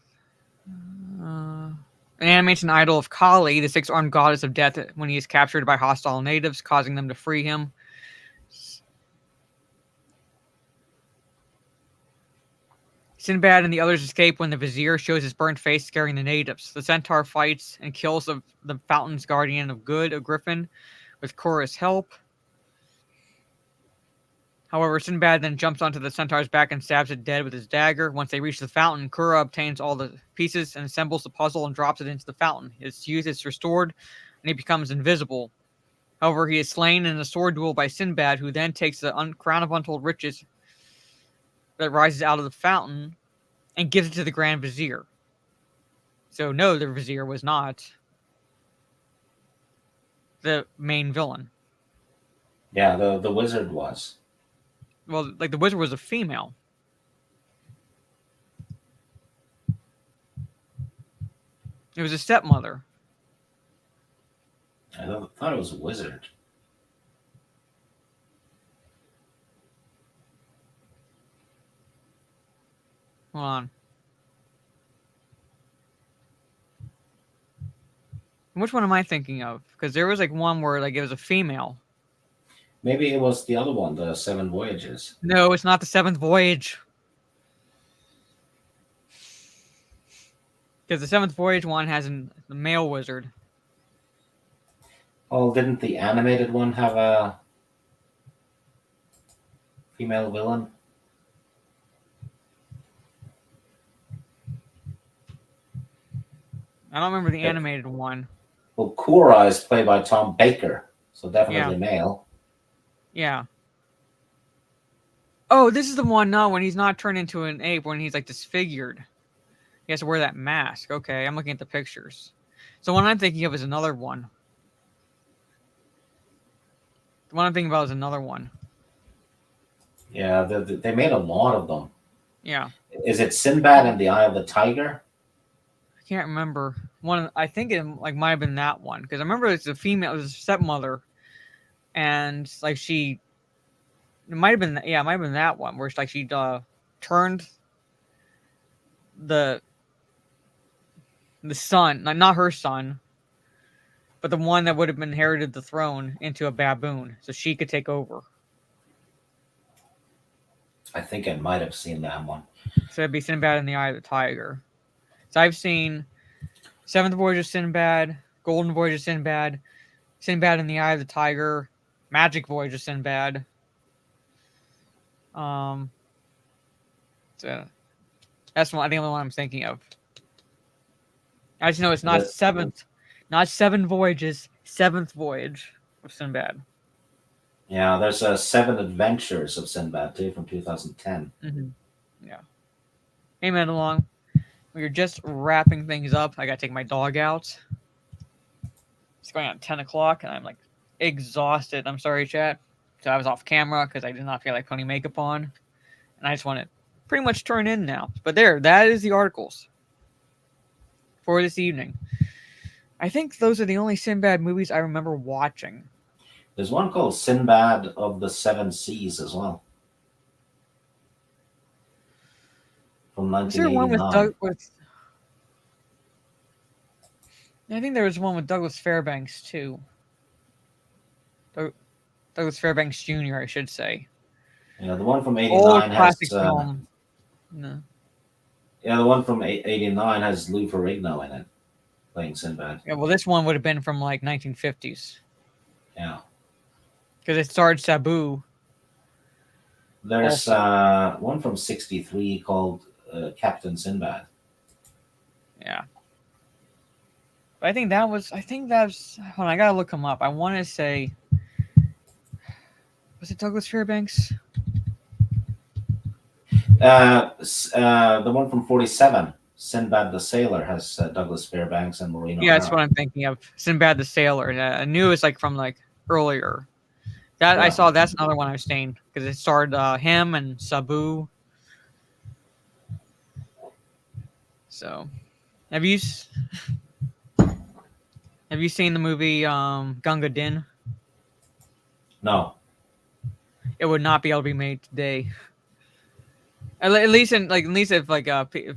animates an idol of Kali, the six-armed goddess of death, when he is captured by hostile natives, causing them to free him. Sinbad and the others escape when the Vizier shows his burnt face, scaring the natives. The centaur fights and kills the fountain's guardian of good, a griffin, with Kura's help. However, Sinbad then jumps onto the centaur's back and stabs it dead with his dagger. Once they reach the fountain, Kura obtains all the pieces and assembles the puzzle and drops it into the fountain. His youth is restored, and he becomes invisible. However, he is slain in a sword duel by Sinbad, who then takes the crown of untold riches that rises out of the fountain and gives it to the Grand Vizier. So, no, the Vizier was not the main villain. Yeah, the wizard was. Well, like the wizard was a female. It was a stepmother. I thought it was a wizard. Hold on. Which one am I thinking of? Because there was like one where like it was a female. Maybe it was the other one, the Seven Voyages. No, it's not the Seventh Voyage. Because the Seventh Voyage one has the male wizard. Oh, didn't the animated one have a female villain? I don't remember the Yeah. animated one. Well, Korra is played by Tom Baker, so definitely male. Yeah. Oh, this is the one. No, when he's not turned into an ape, when he's like disfigured, he has to wear that mask. Okay, I'm looking at the pictures. So one I'm thinking of is another one. The one I'm thinking about is another one. Yeah, they made a lot of them. Yeah, Is it Sinbad and the Eye of the Tiger? I can't remember. One, I think it like might have been that one because I remember it's a female, it was a stepmother, and like she, it might have been it might have been that one where it's like she turned the son, not her son, but the one that would have inherited the throne into a baboon, so she could take over. I think I might have seen that one. So it'd be Sinbad and the Eye of the Tiger. So I've seen Seventh Voyage of Sinbad, Golden Voyage of Sinbad, Sinbad and the Eye of the Tiger, Magic Voyage of Sinbad. So that's one, I think the only one I'm thinking of. I just know it's not not seven voyages, seventh voyage of Sinbad. Yeah, there's 7 Adventures of Sinbad too from 2010. Yeah. Hey, man, along. We are just wrapping things up. I gotta take my dog out. It's going on 10 o'clock, and I'm like exhausted. I'm sorry, chat. So I was off camera because I did not feel like putting makeup on, and I just want to pretty much turn in now. But that is the articles for this evening. I think those are the only Sinbad movies I remember watching. There's one called Sinbad of the Seven Seas as well. From Was there one 1989. I think there was one with Douglas Fairbanks too. Douglas Fairbanks Jr., I should say. Yeah, the one from Old 89 has classic film. No. yeah, the one from 89 has Lou Ferrigno in it, playing Sinbad. Yeah, well, this one would have been from like 1950s Yeah. because it starred Sabu. There's one from 63 called Captain Sinbad. Yeah. But I think that's. Hold on, I gotta look him up. I want to say. Was it Douglas Fairbanks? The one from 47, Sinbad the Sailor, has Douglas Fairbanks and Maureen Yeah, that's O'Hara. what I'm thinking of. Sinbad the Sailor. I knew it was like from like earlier. That I Yeah. saw. That's another one I was saying because it starred him and Sabu. So, have you seen the movie Gunga Din? No. It would not be able to be made today. At least if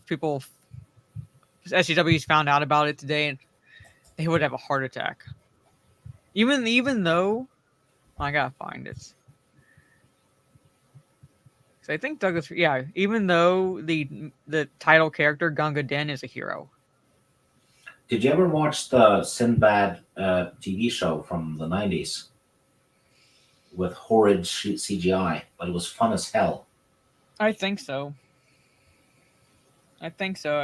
people SJWs found out about it today, they would have a heart attack. Even though I gotta find it. So I think Douglas, even though the title character Gunga Din is a hero. Did you ever watch the Sinbad TV show from the 90s with horrid CGI? But it was fun as hell. I think so. I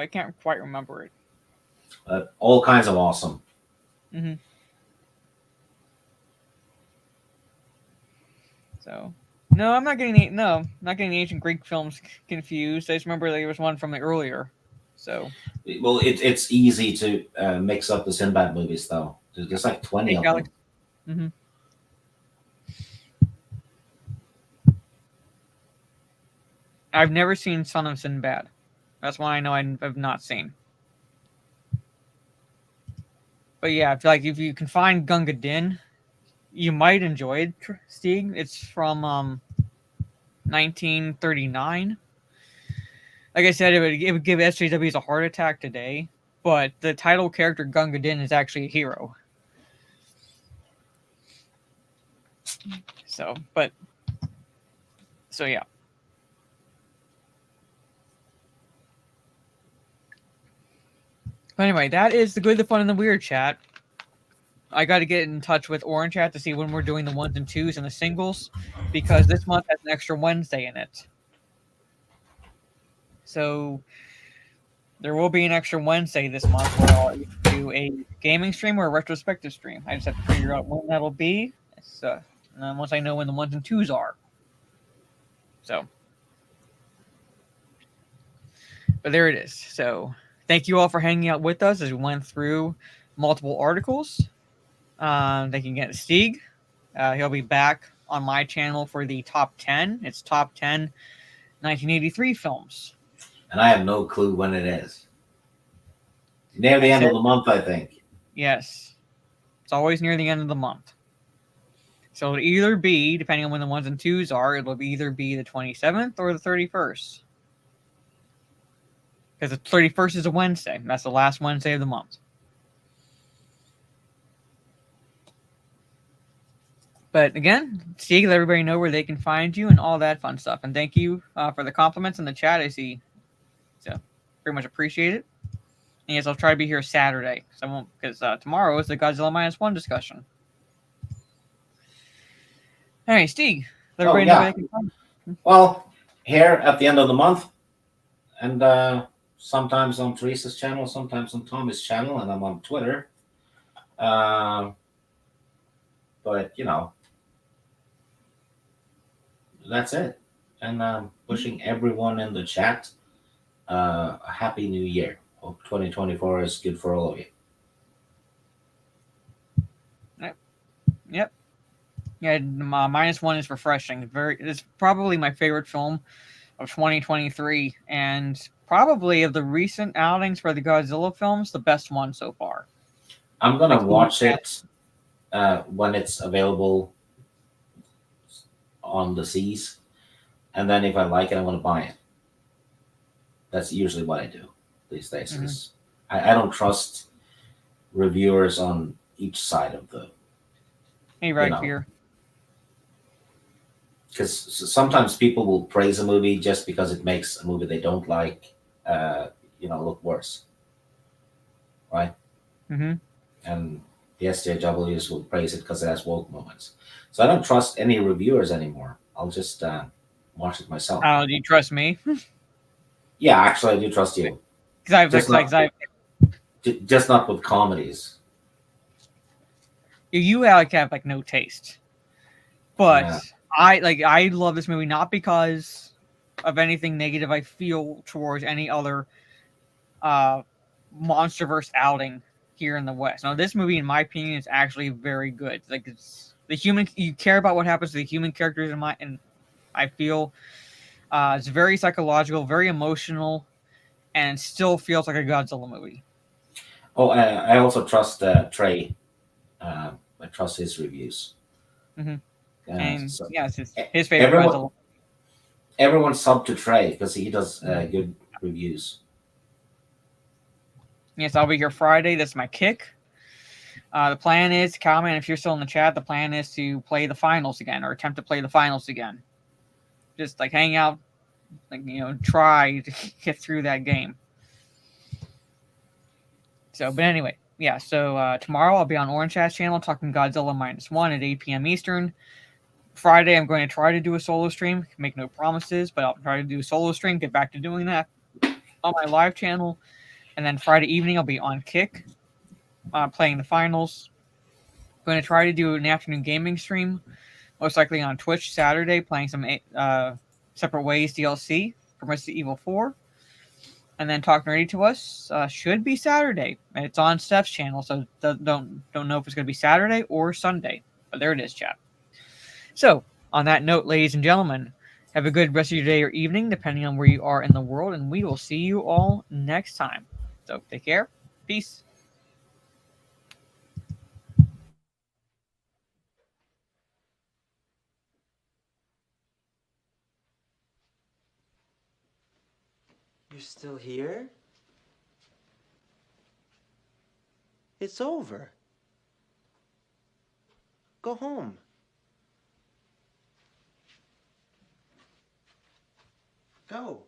can't quite remember it. All kinds of awesome. Mm-hmm. So no, I'm not getting the ancient Greek films confused. I just remember there was one from the earlier. So Well, it's easy to mix up the Sinbad movies, though. There's like 20 of them. Mm-hmm. I've never seen Son of Sinbad. That's one I know I've not seen. But yeah, if you can find Gunga Din, you might enjoy it, Stieg. It's from 1939. Like I said, it would give SJWs a heart attack today, but the title character Gunga Din is actually a hero. So yeah. But anyway, that is the good, the fun, and the weird chat. I got to get in touch with Orange Chat to see when we're doing the 1s and 2s and the singles, because this month has an extra Wednesday in it. So there will be an extra Wednesday this month where do a gaming stream or a retrospective stream. I just have to figure out when that'll be. And then once I know when the 1s and 2s are. So, but there it is. So, thank you all for hanging out with us as we went through multiple articles. Thank you again to Stieg. He'll be back on my channel for the top 10. It's top 10 1983 films. And I have no clue when it is. Near the end of the month, I think. Yes. It's always near the end of the month. So it'll either be, depending on when the 1s and 2s are, it'll either be the 27th or the 31st. Because the 31st is a Wednesday. That's the last Wednesday of the month. But again, Stieg, let everybody know where they can find you and all that fun stuff. And thank you for the compliments in the chat. I see. So very much appreciate it. And yes, I'll try to be here Saturday. Because tomorrow is the Godzilla -1 discussion. All right, Stieg, let everybody know where they can find you. Well, here at the end of the month, and sometimes on Teresa's channel, sometimes on Tommy's channel, and I'm on Twitter. But, you know, that's it. And wishing everyone in the chat a happy new year. Hope 2024 is good for all of you. Yep. Yeah, -1 is refreshing. It's probably my favorite film of 2023, and probably of the recent outings for the Godzilla films, the best one so far. I'm gonna watch it when it's available on the seas, and then if I like it, I'm gonna buy it. That's usually what I do these days. Because I don't trust reviewers on each side of the. Hey, right here. Because sometimes people will praise a movie just because it makes a movie they don't like, look worse, right? Mm-hmm. And the SJWs will praise it because it has woke moments. So I don't trust any reviewers anymore. I'll just watch it myself. Oh, do you trust me? Yeah, actually, I do trust you. Because just not with comedies. You have like no taste, but. Yeah. I love this movie not because of anything negative I feel towards any other MonsterVerse outing here in the West. Now, this movie, in my opinion, is actually very good. Like, it's the human, you care about what happens to the human characters and I feel it's very psychological, very emotional, and still feels like a Godzilla movie. Oh, I also trust Trey. I trust his reviews. Mm-hmm. And so yeah, it's his favorite Godzilla. Everyone sub to Trey because he does good reviews. Yes, I'll be here Friday. That's my kick. The plan is, comment if you're still in the chat, the plan is to play the finals again, or attempt to play the finals again. Just like hang out, try to get through that game. So, but anyway, yeah, so tomorrow I'll be on Orange Chat's channel talking Godzilla -1 at 8 p.m. Eastern. Friday, I'm going to try to do a solo stream. Make no promises, but I'll try to do a solo stream, get back to doing that on my live channel. And then Friday evening, I'll be on Kick, playing the finals. I'm going to try to do an afternoon gaming stream, most likely on Twitch Saturday, playing some Separate Ways DLC for Resident Evil 4. And then Talk Nerdy to Us should be Saturday. And it's on Steph's channel, so don't know if it's going to be Saturday or Sunday. But there it is, chat. So, on that note, ladies and gentlemen, have a good rest of your day or evening, depending on where you are in the world, and we will see you all next time. So, take care. Peace. You're still here? It's over. Go home. Go.